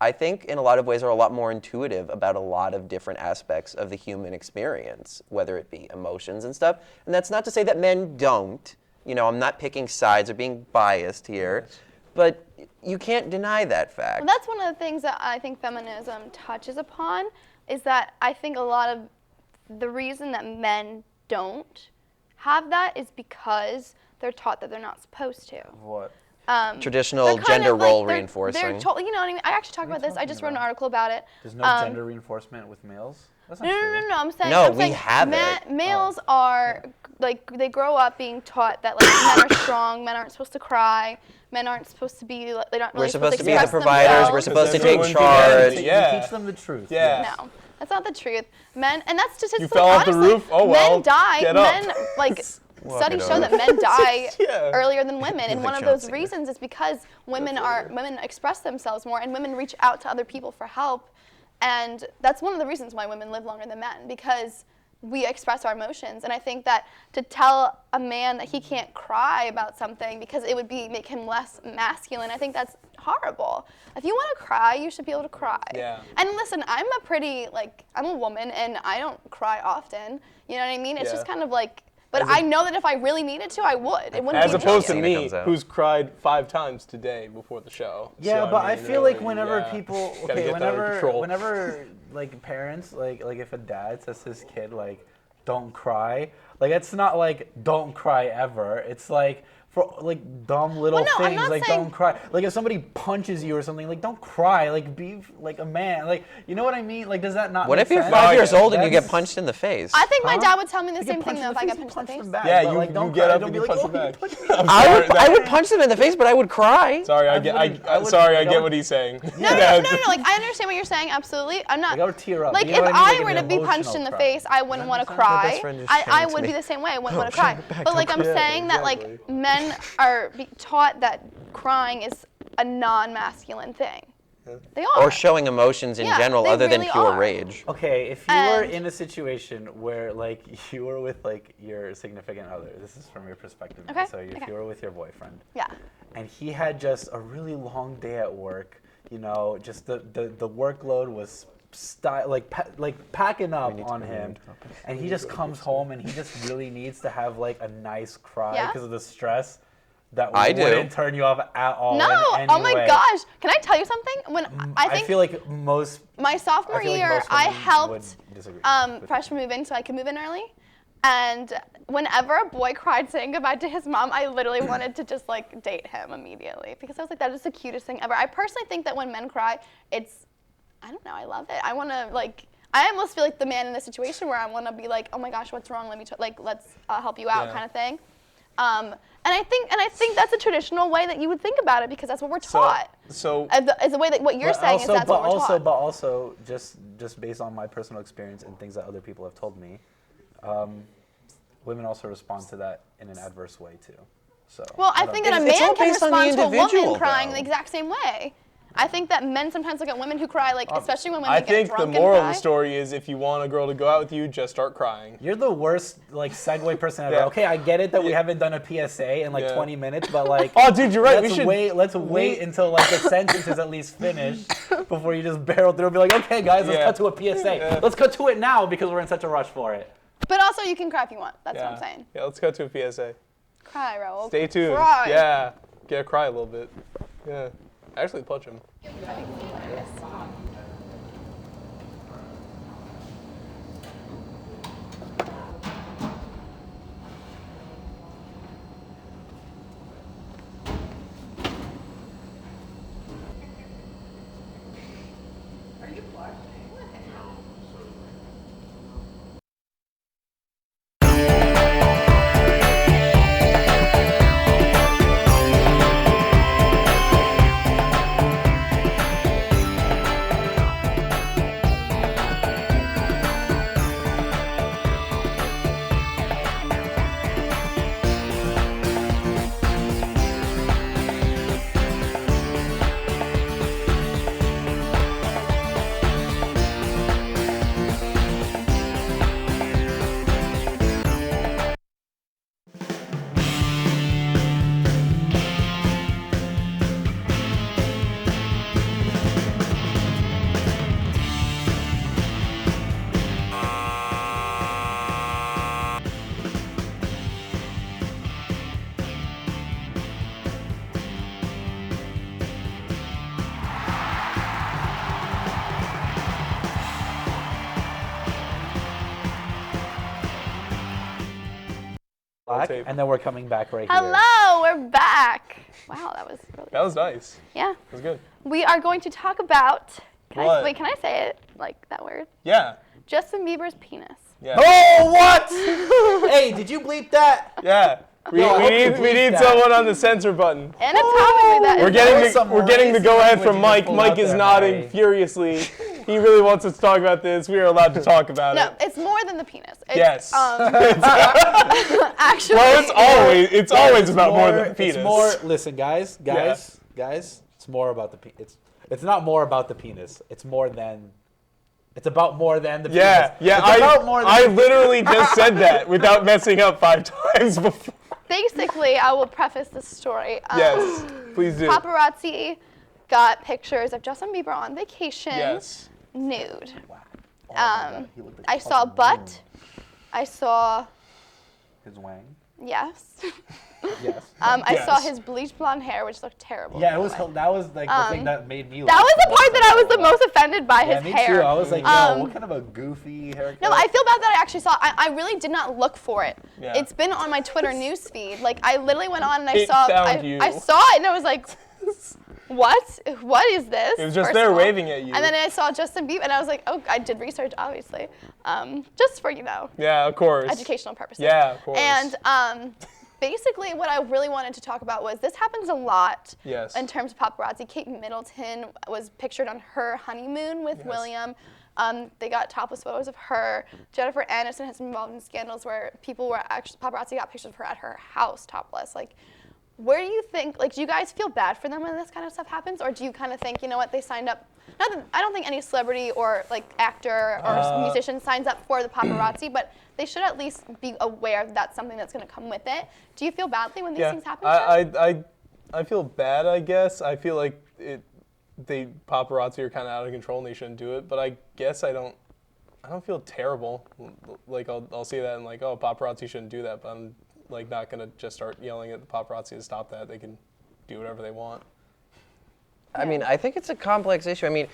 Speaker 4: I think in a lot of ways are a lot more intuitive about a lot of different aspects of the human experience, whether it be emotions and stuff. And that's not to say that men don't. You know, I'm not picking sides or being biased here, but you can't deny that fact.
Speaker 1: Well, that's one of the things that I think feminism touches upon is that I think a lot of the reason that men don't have that is because they're taught that they're not supposed to.
Speaker 3: What?
Speaker 4: Traditional
Speaker 1: They're kind
Speaker 4: gender
Speaker 1: of like-
Speaker 4: role
Speaker 1: they're
Speaker 4: reinforcing.
Speaker 1: told, you know what I mean? I actually talk about this. I
Speaker 3: talking
Speaker 1: just wrote an
Speaker 3: about?
Speaker 1: article about it.
Speaker 3: There's no gender reinforcement with males? That's not
Speaker 1: No,
Speaker 3: true.
Speaker 1: no, no, no. I'm saying.
Speaker 4: No,
Speaker 1: I'm
Speaker 4: we
Speaker 1: saying
Speaker 4: have it.
Speaker 1: Males are like they grow up being taught that like men are strong, men aren't supposed to cry, men aren't supposed to be. They don't.
Speaker 4: We're
Speaker 1: Really
Speaker 4: supposed to be the
Speaker 1: express
Speaker 4: providers. We're
Speaker 1: themselves.
Speaker 4: supposed to
Speaker 2: Everyone
Speaker 4: take
Speaker 2: can
Speaker 4: charge.
Speaker 2: be- Yeah.
Speaker 3: You teach them the truth.
Speaker 2: Yeah.
Speaker 1: No, that's not the truth. Men, and that's statistically
Speaker 2: fell off the
Speaker 1: honestly,
Speaker 2: roof? Oh, well,
Speaker 1: men die.
Speaker 2: get up.
Speaker 1: Men like
Speaker 4: Walk
Speaker 1: studies
Speaker 4: it
Speaker 1: show
Speaker 4: off.
Speaker 1: that men die
Speaker 2: Yeah.
Speaker 1: earlier than women, and one of
Speaker 4: John
Speaker 1: those
Speaker 4: Cena.
Speaker 1: reasons is because women express themselves more, and women reach out to other people for help, and that's one of the reasons why women live longer than men because we express our emotions. And I think that to tell a man that he can't cry about something because it would make him less masculine, I think that's horrible. If you want to cry, you should be able to cry.
Speaker 2: Yeah.
Speaker 1: And listen, I'm a woman and I don't cry often. You know what I mean? It's
Speaker 2: Yeah.
Speaker 1: just kind of like, But I know that if I really needed to, I would. It wouldn't
Speaker 2: As
Speaker 1: be a
Speaker 2: opposed to
Speaker 1: joke.
Speaker 4: When it
Speaker 2: me,
Speaker 4: comes out.
Speaker 2: who's cried 5 times today before the show.
Speaker 3: Yeah,
Speaker 2: So,
Speaker 3: but I
Speaker 2: mean,
Speaker 3: feel like
Speaker 2: really,
Speaker 3: whenever
Speaker 2: yeah.
Speaker 3: people,
Speaker 2: Gotta
Speaker 3: okay,
Speaker 2: get that under control.
Speaker 3: whenever like parents, like if a dad says to his kid like, don't cry, like it's not like don't cry ever. It's like for like dumb little
Speaker 1: Well, no, I'm
Speaker 3: things,
Speaker 1: not
Speaker 3: like
Speaker 1: saying-
Speaker 3: don't cry. Like if somebody punches you or something, like don't cry, like be like a man. Like you know what I mean? Like does that not?
Speaker 4: What
Speaker 3: make
Speaker 4: if you're
Speaker 3: sense?
Speaker 4: 5 years
Speaker 2: That's-
Speaker 4: old and you get punched in the face?
Speaker 1: I think my
Speaker 3: Huh?
Speaker 1: dad would tell me the
Speaker 3: You
Speaker 1: same
Speaker 3: get
Speaker 1: thing
Speaker 3: punched
Speaker 1: though
Speaker 3: in
Speaker 1: if
Speaker 3: the
Speaker 1: I
Speaker 3: face,
Speaker 1: got
Speaker 3: you
Speaker 1: punched in the
Speaker 3: punch
Speaker 1: face.
Speaker 3: them back.
Speaker 2: Yeah,
Speaker 3: but,
Speaker 2: you,
Speaker 3: like, don't
Speaker 2: you get
Speaker 3: cry,
Speaker 2: up
Speaker 3: don't
Speaker 2: and
Speaker 3: be
Speaker 2: you
Speaker 3: like,
Speaker 2: punch
Speaker 3: "Oh,
Speaker 2: him
Speaker 3: you
Speaker 2: back.
Speaker 3: punched me."
Speaker 2: I'm
Speaker 4: I
Speaker 2: sorry,
Speaker 4: would, I would punch them in the face, but I would cry.
Speaker 2: Sorry, I
Speaker 3: would-
Speaker 2: get
Speaker 3: would-
Speaker 2: what he's saying.
Speaker 1: No, like I understand what you're saying, absolutely. I'm not.
Speaker 3: Like, I would tear up.
Speaker 1: Like
Speaker 3: You know
Speaker 1: if
Speaker 3: what I mean?
Speaker 1: I
Speaker 3: Like,
Speaker 1: were
Speaker 3: an
Speaker 1: to be punched
Speaker 3: emotional
Speaker 1: in the
Speaker 3: cry.
Speaker 1: face, I wouldn't want to
Speaker 4: My
Speaker 1: cry.
Speaker 4: best friend just
Speaker 1: I
Speaker 4: shanked
Speaker 1: would
Speaker 4: me.
Speaker 1: be the same way. I wouldn't want to
Speaker 4: shank
Speaker 1: cry.
Speaker 4: back,
Speaker 1: But
Speaker 4: don't
Speaker 1: like I'm
Speaker 2: cry.
Speaker 1: saying that like
Speaker 2: Exactly.
Speaker 1: men are taught that crying is a non-masculine thing. They are.
Speaker 4: Or showing emotions in
Speaker 1: Yeah,
Speaker 4: general
Speaker 1: they
Speaker 4: other than
Speaker 1: really
Speaker 4: pure
Speaker 1: are.
Speaker 4: rage.
Speaker 3: Okay, if you were
Speaker 1: And-
Speaker 3: in a situation where like you were with like your significant other, this is from your perspective.
Speaker 1: Okay,
Speaker 3: So if
Speaker 1: okay.
Speaker 3: you were with your boyfriend,
Speaker 1: Yeah.
Speaker 3: and he had just a really long day at work, you know, just the workload was packing up on him, and he just comes home and he just really needs to have like a nice cry
Speaker 1: Yeah.
Speaker 3: because of the stress that
Speaker 4: I do.
Speaker 3: wouldn't turn you off at all.
Speaker 1: No.
Speaker 3: in any
Speaker 1: Oh my
Speaker 3: way.
Speaker 1: gosh. Can I tell you something? When I think
Speaker 3: feel like most.
Speaker 1: my sophomore
Speaker 3: I feel like
Speaker 1: year,
Speaker 3: most
Speaker 1: I
Speaker 3: women
Speaker 1: helped
Speaker 3: would disagree with
Speaker 1: freshman move in so I could move in early. And whenever a boy cried saying goodbye to his mom, I literally wanted to just like date him immediately because I was like, that is the cutest thing ever. I personally think that when men cry, I don't know, I love it. I want to I almost feel like the man in the situation where I want to be like, oh my gosh, what's wrong? Let me let's help you out,
Speaker 2: Yeah.
Speaker 1: kind of thing. And I think that's a traditional way that you would think about it because that's what we're
Speaker 2: So,
Speaker 1: taught.
Speaker 2: so
Speaker 1: As the way that what you're saying is that's what we're taught.
Speaker 3: But also, just based on my personal experience and things that other people have told me, women also respond to that in an adverse way too. So.
Speaker 1: Well, I
Speaker 3: don't
Speaker 1: think
Speaker 3: know.
Speaker 1: that a
Speaker 4: It's all
Speaker 1: man can
Speaker 4: based on the
Speaker 1: respond to a woman
Speaker 4: individual,
Speaker 1: crying
Speaker 4: though.
Speaker 1: the exact same way. I think that men sometimes look at women who cry, like especially when
Speaker 2: I
Speaker 1: women get
Speaker 2: think the
Speaker 1: drunk
Speaker 2: moral
Speaker 1: and
Speaker 2: of
Speaker 1: cry.
Speaker 2: the story is if you want a girl to go out with you, just start crying.
Speaker 3: You're the worst like segue person ever.
Speaker 2: Yeah.
Speaker 3: Okay, I get it that we haven't done a PSA in like
Speaker 2: Yeah.
Speaker 3: 20 minutes, but like.
Speaker 2: Oh, dude, you're right.
Speaker 3: Let's
Speaker 2: We should
Speaker 3: wait. Let's wait until like the sentence is at least finished before you just barrel through and be like, okay, guys, let's
Speaker 2: Yeah.
Speaker 3: cut to a PSA.
Speaker 2: Yeah.
Speaker 3: Let's cut to it now because we're in such a rush for it.
Speaker 1: But also, you can cry if you want. That's what I'm saying.
Speaker 2: Yeah, let's cut to a PSA.
Speaker 1: Cry, Raul.
Speaker 2: Stay tuned.
Speaker 1: Cry.
Speaker 2: Yeah, get a cry a little bit. Yeah, actually punch him.
Speaker 3: Black,
Speaker 2: tape.
Speaker 3: and then we're coming back right here.
Speaker 1: Hello, we're back. Wow, that was really
Speaker 2: That was nice.
Speaker 1: yeah.
Speaker 2: That was good.
Speaker 1: We are going to talk about.
Speaker 2: What?
Speaker 1: Wait, can I say it like that word?
Speaker 2: Yeah.
Speaker 1: Justin Bieber's penis.
Speaker 2: Yeah.
Speaker 3: Oh, what? Hey, did you bleep that?
Speaker 2: Yeah. We,
Speaker 3: Yo, I
Speaker 2: we
Speaker 3: hope
Speaker 2: need
Speaker 3: you
Speaker 2: we
Speaker 3: bleep
Speaker 2: need
Speaker 3: that.
Speaker 2: someone on the censor button.
Speaker 1: Anatomically, that
Speaker 2: We're
Speaker 1: is
Speaker 2: getting
Speaker 3: was some
Speaker 2: we're getting the
Speaker 3: racist
Speaker 2: go ahead
Speaker 3: language
Speaker 2: from
Speaker 3: you
Speaker 2: Mike.
Speaker 3: pulled
Speaker 2: Mike
Speaker 3: out
Speaker 2: is
Speaker 3: there,
Speaker 2: nodding
Speaker 3: Harry.
Speaker 2: furiously. He really wants us to talk about this. We are allowed to talk about
Speaker 1: No,
Speaker 2: it.
Speaker 1: it's more than the penis. It's,
Speaker 2: Yes.
Speaker 1: Actually.
Speaker 2: Well, it's always about more than the penis.
Speaker 3: It's more. Listen, guys.
Speaker 2: Yeah.
Speaker 3: It's more about the penis. It's not more about the penis. It's more than. It's about more than the
Speaker 2: Yeah,
Speaker 3: penis.
Speaker 2: yeah.
Speaker 3: It's about more than
Speaker 2: I literally just said that without messing up 5 times before.
Speaker 1: Basically, I will preface this story.
Speaker 2: Yes, please do.
Speaker 1: Paparazzi got pictures of Justin Bieber on vacation,
Speaker 2: Yes.
Speaker 1: nude.
Speaker 3: Oh my God, he looked like
Speaker 1: I saw
Speaker 3: fucking
Speaker 1: butt. I saw
Speaker 3: His wang.
Speaker 1: Yes.
Speaker 3: Yes.
Speaker 1: I saw
Speaker 2: Yes.
Speaker 1: his bleached blonde hair, which looked terrible.
Speaker 3: Yeah,
Speaker 1: by
Speaker 3: it
Speaker 1: the
Speaker 3: was.
Speaker 1: way.
Speaker 3: That was like the thing that made me.
Speaker 1: That
Speaker 3: laugh
Speaker 1: was the part that I was the
Speaker 3: most.
Speaker 1: most offended by
Speaker 3: Yeah,
Speaker 1: his
Speaker 3: me
Speaker 1: hair.
Speaker 3: too. I was like, yo,
Speaker 1: Um,
Speaker 3: what kind of a goofy haircut?
Speaker 1: No, I feel bad that I actually saw. I really did not look for it.
Speaker 2: Yeah.
Speaker 1: It's been on my Twitter news feed. Like I literally went on and I
Speaker 2: It
Speaker 1: saw.
Speaker 2: found you.
Speaker 1: I saw it and I was like, what? What is this?
Speaker 2: It was just
Speaker 1: first
Speaker 2: there
Speaker 1: of all?
Speaker 2: waving at you.
Speaker 1: And then I saw Justin Bieber and I was like, oh, I did research obviously, just for
Speaker 2: Yeah, of course.
Speaker 1: educational purposes.
Speaker 2: Yeah, of course.
Speaker 1: And basically, what I really wanted to talk about was this happens a lot
Speaker 2: Yes.
Speaker 1: in terms of paparazzi. Kate Middleton was pictured on her honeymoon with
Speaker 2: Yes.
Speaker 1: William. They got topless photos of her. Jennifer Aniston has been involved in scandals where paparazzi got pictures of her at her house topless. Like, where do you think, like, do you guys feel bad for them when this kind of stuff happens? Or do you kind of think, you know what, they signed up? Not that, I don't think any celebrity or, like, actor or musician signs up for the paparazzi, but they should at least be aware that that's something that's going to come with it. Do you feel badly when these things happen? to them?
Speaker 2: I feel bad, I guess. I feel like paparazzi are kind of out of control and they shouldn't do it. But I guess I don't feel terrible. Like I'll see that and like, oh, paparazzi shouldn't do that. But I'm like not gonna just start yelling at the paparazzi to stop that. They can do whatever they want.
Speaker 4: I mean, I think it's a complex issue. I mean,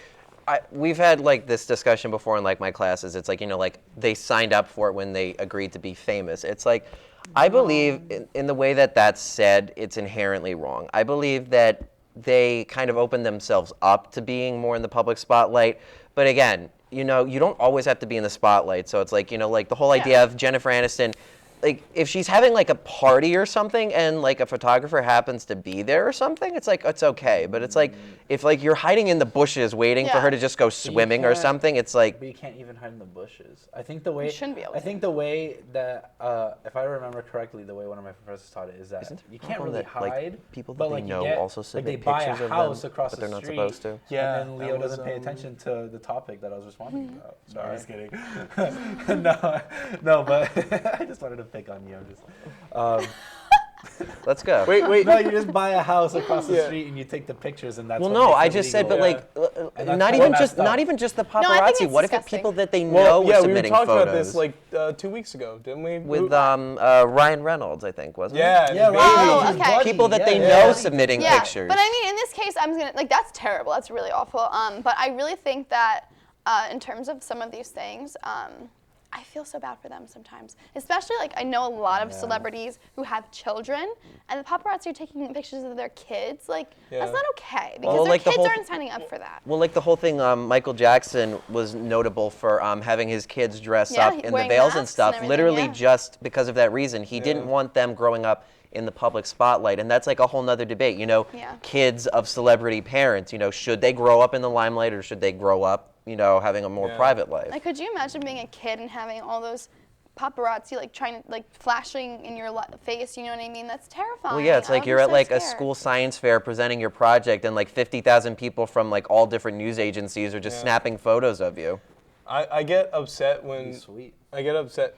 Speaker 4: we've had like this discussion before in like my classes. It's like, you know, like they signed up for it when they agreed to be famous. It's like, I believe in the way that that's said, it's inherently wrong. I believe that they kind of opened themselves up to being more in the public spotlight. But again, you know, you don't always have to be in the spotlight. So it's like, you know, like the whole idea of Jennifer Aniston, like if she's having like a party or something and like a photographer happens to be there or something, it's like, it's okay. But it's like, if like you're hiding in the bushes waiting for her to just go swimming or
Speaker 3: can't-
Speaker 4: something, it's like,
Speaker 3: But you can't even hide in the bushes. I think the way
Speaker 1: shouldn't be able
Speaker 3: I
Speaker 1: to.
Speaker 3: think the way that if I remember correctly, the way one of my professors taught it is that
Speaker 4: Isn't it
Speaker 3: you
Speaker 4: a
Speaker 3: can't
Speaker 4: problem
Speaker 3: really
Speaker 4: that, like,
Speaker 3: hide.
Speaker 4: people that
Speaker 3: but
Speaker 4: they
Speaker 3: like you
Speaker 4: know
Speaker 3: get,
Speaker 4: also
Speaker 3: like
Speaker 4: submit
Speaker 3: they buy a
Speaker 4: pictures of
Speaker 3: house
Speaker 4: them,
Speaker 3: across
Speaker 4: but
Speaker 3: the
Speaker 4: they're not
Speaker 3: street.
Speaker 4: supposed to.
Speaker 2: Yeah,
Speaker 3: And then
Speaker 2: that
Speaker 3: Leo
Speaker 2: was,
Speaker 3: doesn't pay attention to the topic that I was responding about.
Speaker 2: No,
Speaker 3: Sorry.
Speaker 2: I'm just kidding.
Speaker 3: no, but I just wanted to pick on you. I'm just.
Speaker 4: Let's go.
Speaker 2: Wait.
Speaker 3: No, you just buy a house across the
Speaker 2: Yeah.
Speaker 3: street and you take the pictures, and that's.
Speaker 4: Well,
Speaker 3: what
Speaker 4: no,
Speaker 3: makes
Speaker 4: I
Speaker 3: it
Speaker 4: just said, but
Speaker 3: legal.
Speaker 4: like,
Speaker 3: And that's
Speaker 4: not
Speaker 3: kinda
Speaker 4: even
Speaker 3: messed up.
Speaker 4: not even just the
Speaker 1: I think
Speaker 4: paparazzi.
Speaker 1: it's
Speaker 4: What if it's
Speaker 1: disgusting.
Speaker 4: people that they know
Speaker 2: Well,
Speaker 4: were
Speaker 2: yeah, we
Speaker 4: submitting
Speaker 2: talked
Speaker 4: photos?
Speaker 2: about this like 2 weeks ago, didn't we?
Speaker 4: With Ryan Reynolds, I think, wasn't it?
Speaker 2: yeah,
Speaker 3: Yeah,
Speaker 2: maybe.
Speaker 1: Oh,
Speaker 3: His
Speaker 1: okay.
Speaker 3: buddy,
Speaker 4: People that they
Speaker 3: yeah,
Speaker 4: know
Speaker 3: yeah.
Speaker 4: submitting
Speaker 1: Yeah,
Speaker 4: pictures.
Speaker 1: but I mean, in this case, I'm gonna like that's terrible. That's really awful. But I really think that in terms of some of these things, I feel so bad for them sometimes. Especially like I know a lot of celebrities who have children, and the paparazzi are taking pictures of their kids. Like that's
Speaker 2: Yeah.
Speaker 1: not okay because
Speaker 4: Well,
Speaker 1: their
Speaker 4: like the
Speaker 1: kids
Speaker 4: whole-
Speaker 1: aren't signing up for that.
Speaker 4: Well, like the whole thing, Michael Jackson was notable for having his kids dress
Speaker 1: Yeah,
Speaker 4: up in the
Speaker 1: wearing
Speaker 4: veils and
Speaker 1: masks
Speaker 4: stuff,
Speaker 1: and everything,
Speaker 4: literally
Speaker 1: yeah.
Speaker 4: just because of that reason. He didn't want them growing up in the public spotlight, and that's like a whole nother debate. You know,
Speaker 1: Yeah.
Speaker 4: kids of celebrity parents, you know, should they grow up in the limelight or should they grow up, you know, having a more
Speaker 2: Yeah.
Speaker 4: private life?
Speaker 1: Like, could you imagine being a kid and having all those paparazzi like trying to like flashing in your face? You know what I mean? That's terrifying.
Speaker 4: Well, yeah, it's
Speaker 1: I
Speaker 4: like
Speaker 1: would
Speaker 4: you're
Speaker 1: be
Speaker 4: at
Speaker 1: so
Speaker 4: like a
Speaker 1: scared.
Speaker 4: school science fair presenting your project, and like 50,000 people from like all different news agencies are just
Speaker 2: Yeah.
Speaker 4: snapping photos of you.
Speaker 2: I get upset when
Speaker 3: Sweet.
Speaker 2: I get upset.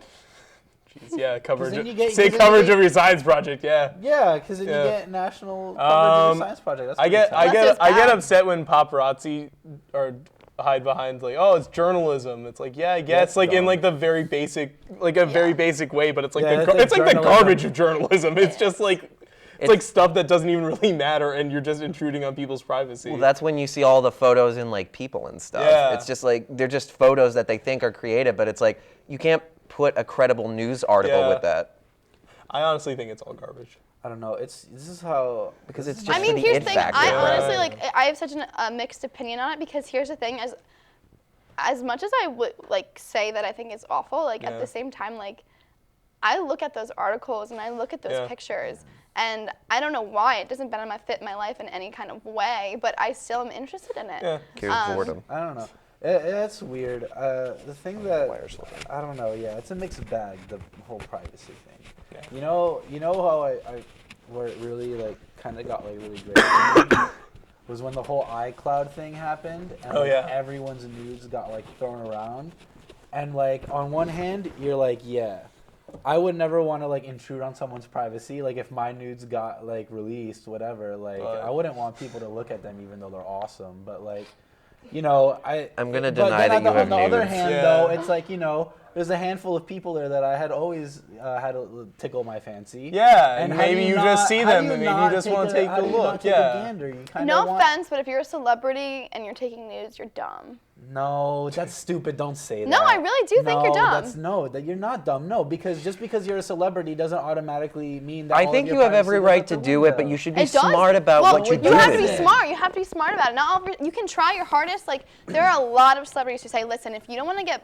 Speaker 2: Jeez, yeah, coverage.
Speaker 3: then you get-
Speaker 2: Say
Speaker 3: 'cause then you
Speaker 2: coverage
Speaker 3: get-
Speaker 2: of your science project. Yeah.
Speaker 3: Yeah, because then
Speaker 2: Yeah.
Speaker 3: you get national coverage of your science project. That's
Speaker 2: I get
Speaker 3: pretty tough.
Speaker 1: That's
Speaker 2: I get
Speaker 1: bad.
Speaker 2: upset when paparazzi or hide behind like, oh, it's journalism. It's like, yeah, I guess
Speaker 3: it's
Speaker 2: like in
Speaker 3: dumb.
Speaker 2: like the very basic, like a very basic way, but it's like
Speaker 3: Yeah,
Speaker 2: the
Speaker 3: it's like
Speaker 2: it's like the
Speaker 3: journalism.
Speaker 2: garbage of journalism. It's just like it's like stuff that doesn't even really matter, and you're just intruding on people's privacy.
Speaker 4: Well, that's when you see all the photos in like people and stuff.
Speaker 2: Yeah.
Speaker 4: It's just like they're just photos that they think are creative, but it's like you can't put a credible news article
Speaker 2: Yeah.
Speaker 4: with that
Speaker 2: I honestly think it's all garbage.
Speaker 3: I don't know. This is how
Speaker 4: because
Speaker 3: this
Speaker 4: it's
Speaker 3: is
Speaker 4: just
Speaker 1: I mean,
Speaker 4: for the
Speaker 1: here's
Speaker 4: it
Speaker 1: the thing.
Speaker 4: factor.
Speaker 1: I
Speaker 2: Yeah.
Speaker 1: honestly like. I have such a mixed opinion on it because here's the thing: as much as I would like say that I think it's awful, like
Speaker 2: Yeah.
Speaker 1: at the same time, like I look at those articles and I look at those
Speaker 2: Yeah.
Speaker 1: pictures, and I don't know why it doesn't fit my life in any kind of way, but I still am interested in it.
Speaker 2: Yeah.
Speaker 4: Cures boredom.
Speaker 3: I don't know. It's weird. The thing that
Speaker 4: Wires looking.
Speaker 3: I don't know. Yeah, it's a mixed bag. The whole privacy thing.
Speaker 2: Yeah.
Speaker 3: You know how I where it really like kind of got like really great for me was when the whole iCloud thing happened and
Speaker 2: Oh,
Speaker 3: like,
Speaker 2: yeah.
Speaker 3: everyone's nudes got like thrown around, and like on one hand you're like, yeah, I would never want to like intrude on someone's privacy. Like if my nudes got like released, whatever, like
Speaker 2: Right.
Speaker 3: I wouldn't want people to look at them even though they're awesome. But like
Speaker 4: I'm gonna
Speaker 3: but
Speaker 4: deny
Speaker 3: then
Speaker 4: that you have
Speaker 3: on the other
Speaker 4: nudes.
Speaker 3: hand,
Speaker 2: Yeah.
Speaker 3: though, it's like there's a handful of people there that I had always had to tickle my fancy.
Speaker 2: Yeah, and
Speaker 3: how
Speaker 2: maybe
Speaker 3: do
Speaker 2: you
Speaker 3: not-
Speaker 2: just see
Speaker 3: how do
Speaker 2: them and maybe you
Speaker 3: not
Speaker 2: just wanna take
Speaker 3: how
Speaker 2: a
Speaker 3: do you not
Speaker 2: look,
Speaker 3: take
Speaker 2: yeah.
Speaker 3: A gander? You kinda
Speaker 1: No
Speaker 3: want,
Speaker 1: offense, but if you're a celebrity and you're taking nudes, you're dumb.
Speaker 3: No, that's stupid. Don't say that.
Speaker 1: No, I really do think you're dumb.
Speaker 3: That you're not dumb. No, because just because you're a celebrity doesn't automatically mean that.
Speaker 4: I
Speaker 3: all
Speaker 4: think
Speaker 3: of your
Speaker 4: you have
Speaker 3: privacy
Speaker 4: every
Speaker 3: goes
Speaker 4: right
Speaker 3: out
Speaker 4: to
Speaker 3: the
Speaker 4: do it, but
Speaker 3: window.
Speaker 4: you should be
Speaker 1: It does.
Speaker 4: smart about
Speaker 1: well,
Speaker 4: what you do
Speaker 1: You have to
Speaker 4: with
Speaker 1: be
Speaker 4: it.
Speaker 1: smart. You have to be smart about it. Not all, you can try your hardest. Like there are a lot of celebrities who say, "Listen, if you don't want to get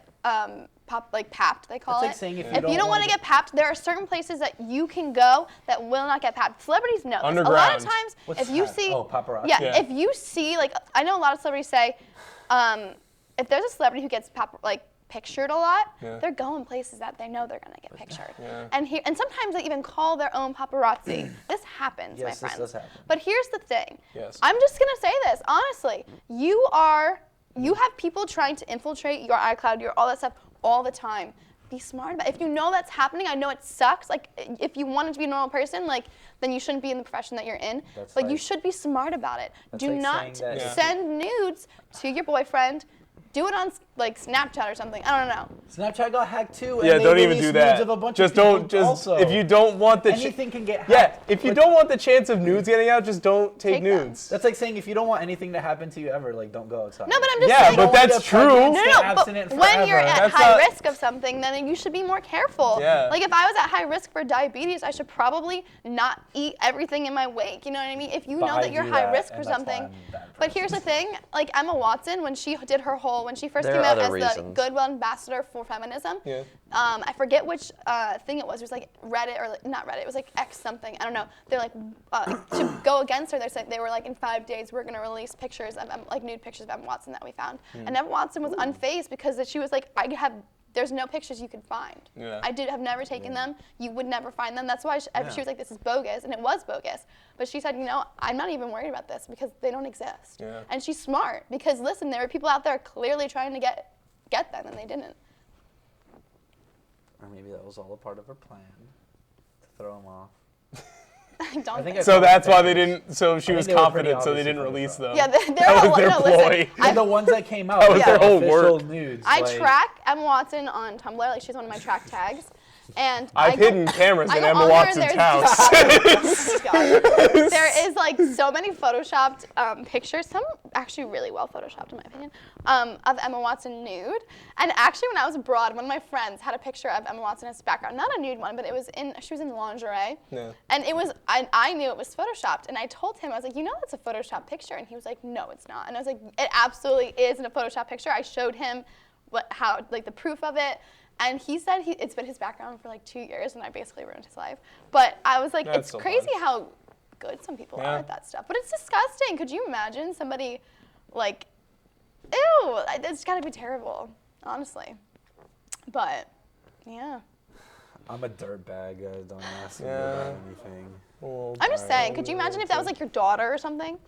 Speaker 1: papped, they call
Speaker 3: That's
Speaker 1: it.
Speaker 3: like saying if you
Speaker 1: if you
Speaker 3: don't
Speaker 1: don't want
Speaker 3: wanna
Speaker 1: to get papped, there are certain places that you can go that will not get papped. Celebrities know this. A lot of
Speaker 2: Underground.
Speaker 1: times,
Speaker 3: What's
Speaker 1: if you
Speaker 3: that?
Speaker 1: see,
Speaker 3: Oh, paparazzi.
Speaker 2: Yeah.
Speaker 1: if you see, like I know a lot of celebrities say, if there's a celebrity who gets pictured a lot,
Speaker 2: Yeah.
Speaker 1: they're going places that they know they're gonna get pictured.
Speaker 2: Yeah.
Speaker 1: And sometimes they even call their own paparazzi. This happens, my
Speaker 3: Yes, this
Speaker 1: friends.
Speaker 3: does happen.
Speaker 1: But here's the thing.
Speaker 2: Yes.
Speaker 1: I'm just gonna say this honestly. You have people trying to infiltrate your iCloud, your all that stuff all the time. Be smart about it. If you know that's happening, I know it sucks. Like if you wanted to be a normal person, then you shouldn't be in the profession that you're in.
Speaker 3: That's
Speaker 1: But you
Speaker 3: like-
Speaker 1: should be smart about it.
Speaker 3: That's
Speaker 1: Do
Speaker 3: like
Speaker 1: not
Speaker 3: saying that-
Speaker 2: Yeah.
Speaker 1: send nudes to your boyfriend. Do it on Snapchat or something. I don't know.
Speaker 3: Snapchat got hacked too. And
Speaker 2: Yeah,
Speaker 3: they
Speaker 2: don't even
Speaker 3: released
Speaker 2: do
Speaker 3: nudes
Speaker 2: that.
Speaker 3: Of a bunch
Speaker 2: Just
Speaker 3: of people
Speaker 2: don't. Just
Speaker 3: also.
Speaker 2: if you don't want the.
Speaker 3: anything can get hacked.
Speaker 2: Yeah, if you
Speaker 3: But
Speaker 2: don't want the chance of nudes getting out, just don't take
Speaker 1: Take them.
Speaker 2: nudes.
Speaker 3: That's like saying if you don't want anything to happen to you ever, don't go outside.
Speaker 1: No, but I'm just
Speaker 2: Yeah,
Speaker 1: saying.
Speaker 2: but that's true.
Speaker 1: No, no, but
Speaker 3: abstinent
Speaker 1: when you're
Speaker 3: forever.
Speaker 1: at
Speaker 2: That's
Speaker 1: high
Speaker 2: not-
Speaker 1: risk of something, then you should be more careful.
Speaker 2: Yeah.
Speaker 1: Like if I was at high risk for diabetes, I should probably not eat everything in my wake. You know what I mean? If you
Speaker 3: But
Speaker 1: know
Speaker 3: I
Speaker 1: that you're
Speaker 3: do
Speaker 1: high
Speaker 3: that,
Speaker 1: risk for
Speaker 3: and that's why
Speaker 1: something.
Speaker 3: I'm a bad
Speaker 1: But
Speaker 3: person.
Speaker 1: here's the thing, like Emma Watson, when she did her whole, when she first
Speaker 4: There
Speaker 1: came
Speaker 4: are
Speaker 1: out
Speaker 4: other
Speaker 1: as the
Speaker 4: reasons.
Speaker 1: Goodwill ambassador for feminism,
Speaker 2: Yeah.
Speaker 1: I forget which thing it was. It was like Reddit or not Reddit. It was like X something. I don't know. They're like to go against her. They were like in 5 days we're gonna release pictures of nude pictures of Emma Watson that we found. And Emma Watson was unfazed because she was like, there's no pictures you can find.
Speaker 2: Yeah.
Speaker 1: I have never taken them. You would never find them. That's why she was like, this is bogus, and it was bogus. But she said, I'm not even worried about this because they don't exist.
Speaker 2: Yeah.
Speaker 1: And she's smart because listen, there were people out there clearly trying to get them, and they didn't.
Speaker 3: Or maybe that was all a part of her plan to throw him off.
Speaker 1: I don't
Speaker 3: I think
Speaker 1: think
Speaker 3: I
Speaker 2: So
Speaker 3: saw
Speaker 2: that's why
Speaker 3: pictures.
Speaker 2: they didn't. So she
Speaker 3: I
Speaker 2: was
Speaker 3: think they were pretty
Speaker 2: confident, so they
Speaker 3: obviously
Speaker 2: didn't release them.
Speaker 1: Yeah, they're
Speaker 2: That
Speaker 1: all,
Speaker 2: was their
Speaker 1: no,
Speaker 2: ploy.
Speaker 1: listen,
Speaker 3: And the ones that came out,
Speaker 2: That was
Speaker 3: were
Speaker 2: their whole
Speaker 3: official
Speaker 2: work.
Speaker 3: nudes.
Speaker 1: I
Speaker 3: like-
Speaker 1: track Emma Watson on Tumblr, like she's one of my track tags. And
Speaker 2: I've
Speaker 1: I go-
Speaker 2: hidden cameras
Speaker 1: I
Speaker 2: in
Speaker 1: go
Speaker 2: Emma
Speaker 1: on there and
Speaker 2: Watson's
Speaker 1: there's-
Speaker 2: house.
Speaker 1: God. There is like so many photoshopped pictures, some actually really well photoshopped in my opinion, of Emma Watson nude. And actually when I was abroad, one of my friends had a picture of Emma Watson as background. Not a nude one, but she was in lingerie.
Speaker 2: Yeah.
Speaker 1: And it was, I knew it was photoshopped. And I told him, I was like, that's a photoshopped picture. And he was like, no, it's not. And I was like, it absolutely is in a photoshopped picture. I showed him the proof of it. And he said it's been his background for like 2 years, and I basically ruined his life. But I was like,
Speaker 2: That's
Speaker 1: it's
Speaker 2: so
Speaker 1: crazy
Speaker 2: fun.
Speaker 1: how good some people
Speaker 2: Yeah.
Speaker 1: are at that stuff. But it's disgusting. Could you imagine somebody like, ew, it's gotta be terrible, honestly. But, yeah.
Speaker 3: I'm a dirtbag, guys. Don't ask me
Speaker 2: Yeah.
Speaker 3: about anything.
Speaker 2: Well,
Speaker 1: I'm just saying, could you imagine if that was like your daughter or something?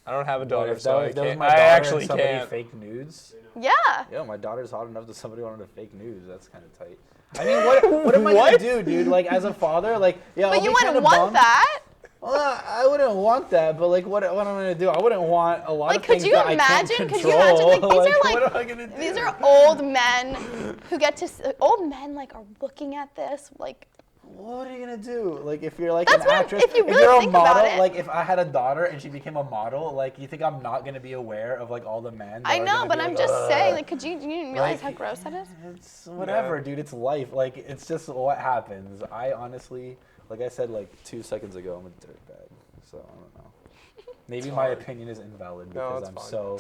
Speaker 2: I don't have a
Speaker 3: But
Speaker 2: daughter,
Speaker 3: if
Speaker 2: so I
Speaker 3: that was
Speaker 2: can't.
Speaker 3: my
Speaker 2: I
Speaker 3: daughter
Speaker 2: actually
Speaker 3: and somebody
Speaker 2: can't.
Speaker 3: fake nudes.
Speaker 1: Yeah.
Speaker 3: Yeah, my daughter's hot enough that somebody wanted to fake nudes. That's kind of tight. I mean, what am I gonna
Speaker 2: What?
Speaker 3: do, dude? Like, as a father,
Speaker 1: But you wouldn't want that.
Speaker 3: Well, I wouldn't want that, but like, what am I gonna do? I wouldn't want a lot
Speaker 1: Like,
Speaker 3: of
Speaker 1: could
Speaker 3: things
Speaker 1: you
Speaker 3: that I can't
Speaker 1: imagine?
Speaker 3: control.
Speaker 1: Could you imagine? Like, these are
Speaker 3: what
Speaker 1: like,
Speaker 3: am I gonna do?
Speaker 1: these are old men who get to, old men like are looking at this like,
Speaker 3: What are you gonna do? Like, if you're like
Speaker 1: That's
Speaker 3: an
Speaker 1: what I'm-
Speaker 3: actress,
Speaker 1: if you really
Speaker 3: you're a
Speaker 1: think about
Speaker 3: model,
Speaker 1: it.
Speaker 3: like if I had a daughter and she became a model, like you think I'm not gonna be aware of like all the men? that
Speaker 1: I
Speaker 3: are
Speaker 1: know,
Speaker 3: gonna
Speaker 1: but
Speaker 3: be
Speaker 1: I'm
Speaker 3: like,
Speaker 1: just saying,
Speaker 3: "Ugh."
Speaker 1: like, could you realize
Speaker 3: Like,
Speaker 1: how gross that is?
Speaker 3: It's whatever,
Speaker 2: Yeah.
Speaker 3: dude. It's life. Like, it's just what happens. I honestly, like I said like 2 seconds ago, I'm a dirtbag. So I don't know. Maybe my opinion is invalid
Speaker 2: No,
Speaker 3: because
Speaker 2: it's
Speaker 3: I'm
Speaker 2: fine.
Speaker 3: so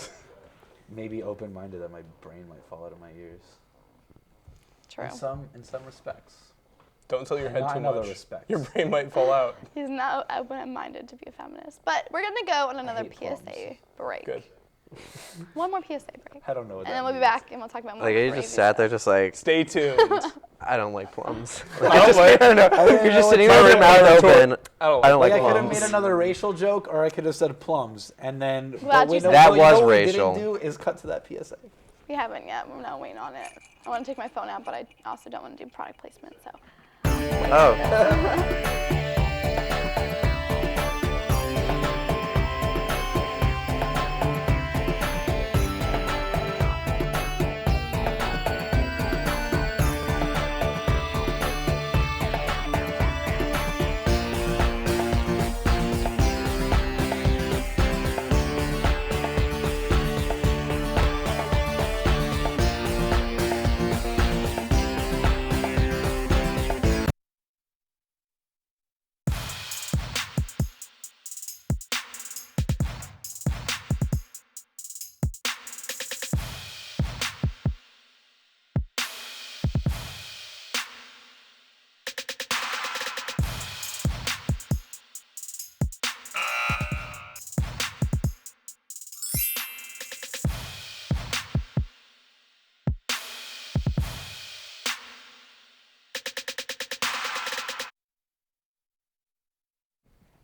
Speaker 3: maybe open-minded that my brain might fall out of my ears.
Speaker 1: True.
Speaker 3: In some respects.
Speaker 2: Don't tell your
Speaker 3: And
Speaker 2: head
Speaker 3: not
Speaker 2: too
Speaker 3: in other
Speaker 2: much.
Speaker 3: respects.
Speaker 2: Your brain might fall out.
Speaker 1: He's not open-minded to be a feminist. But we're gonna go on another
Speaker 3: hate
Speaker 1: PSA
Speaker 3: plums.
Speaker 1: break.
Speaker 2: Good.
Speaker 1: One more PSA break.
Speaker 3: I don't know what
Speaker 1: And
Speaker 3: that
Speaker 1: then we'll be
Speaker 3: means.
Speaker 1: back and we'll talk about more
Speaker 4: Like you
Speaker 1: crazy
Speaker 4: just sat there,
Speaker 1: stuff.
Speaker 4: just like
Speaker 2: Stay tuned.
Speaker 4: I don't like plums.
Speaker 2: I don't like.
Speaker 3: I don't
Speaker 4: You're
Speaker 3: know
Speaker 4: just
Speaker 3: what
Speaker 4: sitting
Speaker 3: to
Speaker 4: there with
Speaker 3: do.
Speaker 4: your mouth open.
Speaker 2: I don't
Speaker 4: I don't
Speaker 3: Like
Speaker 4: like
Speaker 3: I could have
Speaker 4: plums.
Speaker 3: made another racial joke, or I could have said plums, and then
Speaker 1: Glad you
Speaker 3: wait,
Speaker 1: said
Speaker 3: no,
Speaker 1: that.
Speaker 3: what you
Speaker 4: was
Speaker 3: know what we
Speaker 4: racial.
Speaker 3: didn't do is cut to that PSA.
Speaker 1: We haven't yet. We're not waiting on it. I want to take my phone out, but I also don't want to do product placement. So.
Speaker 4: Oh.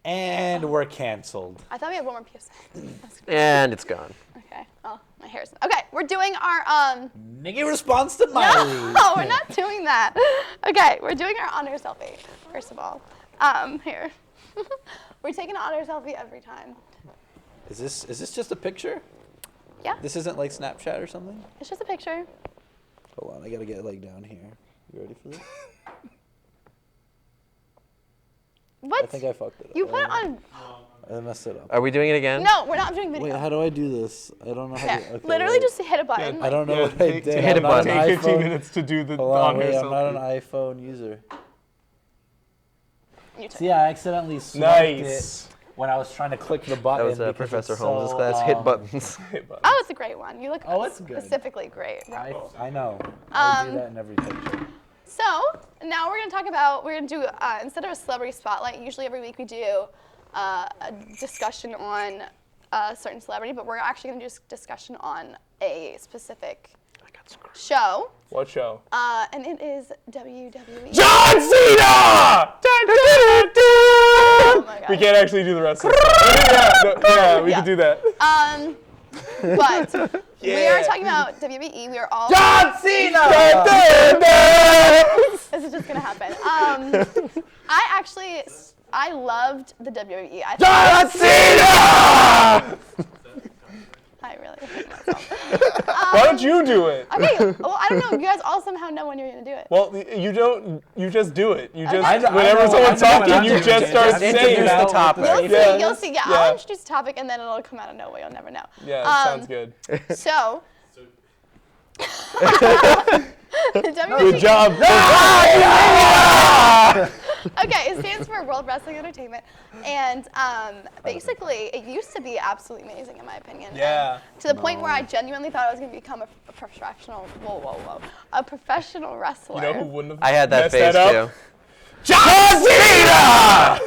Speaker 3: And we're canceled.
Speaker 1: I thought we had one more PSA.
Speaker 4: And it's gone.
Speaker 1: Okay. Oh, my hair's. Okay, we're doing our
Speaker 3: Nikki responds to Miley.
Speaker 1: No, we're not doing that. Okay, we're doing our honor selfie. First of all, here. We're taking an honor selfie every time.
Speaker 3: Is this just a picture?
Speaker 1: Yeah.
Speaker 3: This isn't like Snapchat or something?
Speaker 1: It's just a picture.
Speaker 3: Hold on, I gotta get like down here. You ready for this?
Speaker 1: What?
Speaker 3: I think I fucked it up.
Speaker 1: You put it on.
Speaker 3: I messed it up.
Speaker 4: Are we doing it again?
Speaker 1: No, we're not doing video.
Speaker 3: Wait, how do I do this? I don't know how
Speaker 1: Yeah,
Speaker 3: to. Okay,
Speaker 1: literally
Speaker 3: wait.
Speaker 1: just hit a button.
Speaker 3: I don't know
Speaker 2: Yeah,
Speaker 3: what I
Speaker 2: take-
Speaker 3: did.
Speaker 4: hit a
Speaker 3: I'm not
Speaker 4: button.
Speaker 3: an
Speaker 2: Take 15
Speaker 3: iPhone-
Speaker 2: minutes to do the
Speaker 3: Hold on,
Speaker 2: honor
Speaker 3: wait, I'm not an
Speaker 2: selfie.
Speaker 3: iPhone user.
Speaker 1: You took
Speaker 3: See, I accidentally swiped
Speaker 2: Nice.
Speaker 3: it when I was trying to click the
Speaker 4: That
Speaker 3: button.
Speaker 4: was
Speaker 3: because
Speaker 4: Professor
Speaker 3: it's
Speaker 4: Holmes'
Speaker 3: so,
Speaker 4: class. Hit buttons.
Speaker 1: Oh, it's a great one. You look
Speaker 3: Oh, it's good.
Speaker 1: specifically great.
Speaker 3: I know. I do
Speaker 1: Um,
Speaker 3: that in every picture.
Speaker 1: So now we're gonna do instead of a celebrity spotlight. Usually every week we do a discussion on a certain celebrity, but we're actually gonna do a discussion on a specific show,
Speaker 2: What show?
Speaker 1: and it is WWE.
Speaker 2: John Cena!
Speaker 1: Oh my
Speaker 2: We
Speaker 1: God.
Speaker 2: can't actually do the rest of it. Yeah, we
Speaker 1: Yeah.
Speaker 2: can do that.
Speaker 1: But we are
Speaker 2: Yeah.
Speaker 1: talking about WWE. We are all.
Speaker 3: John Cena!
Speaker 1: This is just gonna happen. I loved the WWE.
Speaker 2: John Cena!
Speaker 1: I really hate myself.
Speaker 2: Why don't you do it?
Speaker 1: Okay, well, I don't know. You guys all somehow know when you're gonna do it.
Speaker 2: Well, you don't. You just do it. You just
Speaker 1: I know-
Speaker 2: whenever
Speaker 3: I know
Speaker 2: someone's
Speaker 3: what I'm
Speaker 2: talking, you
Speaker 3: doing.
Speaker 2: just start
Speaker 3: Just
Speaker 2: saying
Speaker 4: introduce the
Speaker 2: it.
Speaker 4: topic.
Speaker 1: You'll see.
Speaker 2: Yeah.
Speaker 1: You'll see. Yeah,
Speaker 2: Yeah.
Speaker 1: I'll introduce the topic and then it'll come out of nowhere. You'll never know.
Speaker 2: Yeah, sounds good.
Speaker 1: So. The WWE.
Speaker 2: Good job.
Speaker 1: Okay, it stands for World Wrestling Entertainment, and basically, it used to be absolutely amazing in my opinion.
Speaker 2: Yeah.
Speaker 1: And to the point where I genuinely thought I was going to become a professional. A professional wrestler.
Speaker 2: You know who wouldn't have
Speaker 4: I had that
Speaker 2: messed
Speaker 4: phase
Speaker 2: that up?
Speaker 4: too.
Speaker 2: John Cena!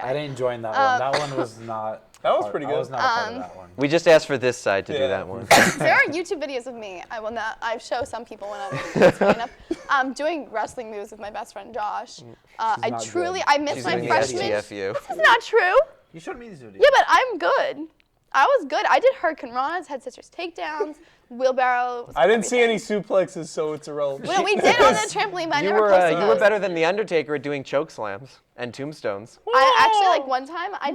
Speaker 3: I didn't join that one. That one was not.
Speaker 2: That was pretty
Speaker 3: I
Speaker 2: good.
Speaker 3: was not a part of that one.
Speaker 4: We just asked for this side to do
Speaker 2: Yeah.
Speaker 4: that one.
Speaker 1: There are YouTube videos of me. I show some people when I'm funny enough, doing wrestling moves with my best friend Josh. I
Speaker 3: not
Speaker 1: truly,
Speaker 3: good.
Speaker 1: I missed
Speaker 4: She's
Speaker 1: my
Speaker 4: doing the
Speaker 1: freshman.
Speaker 4: STFU.
Speaker 1: This is not true.
Speaker 3: You showed me these videos.
Speaker 1: Yeah, but I'm good. I was good. I did Hurricane Ranas, Head Sisters takedowns, wheelbarrows.
Speaker 2: I didn't see any
Speaker 1: everything.
Speaker 2: suplexes, so it's irrelevant.
Speaker 1: Well, we did on the trampoline, but I
Speaker 4: You
Speaker 1: never
Speaker 4: were
Speaker 1: posted
Speaker 4: you were
Speaker 1: those.
Speaker 4: better than the Undertaker at doing choke slams and tombstones.
Speaker 1: I actually like one time I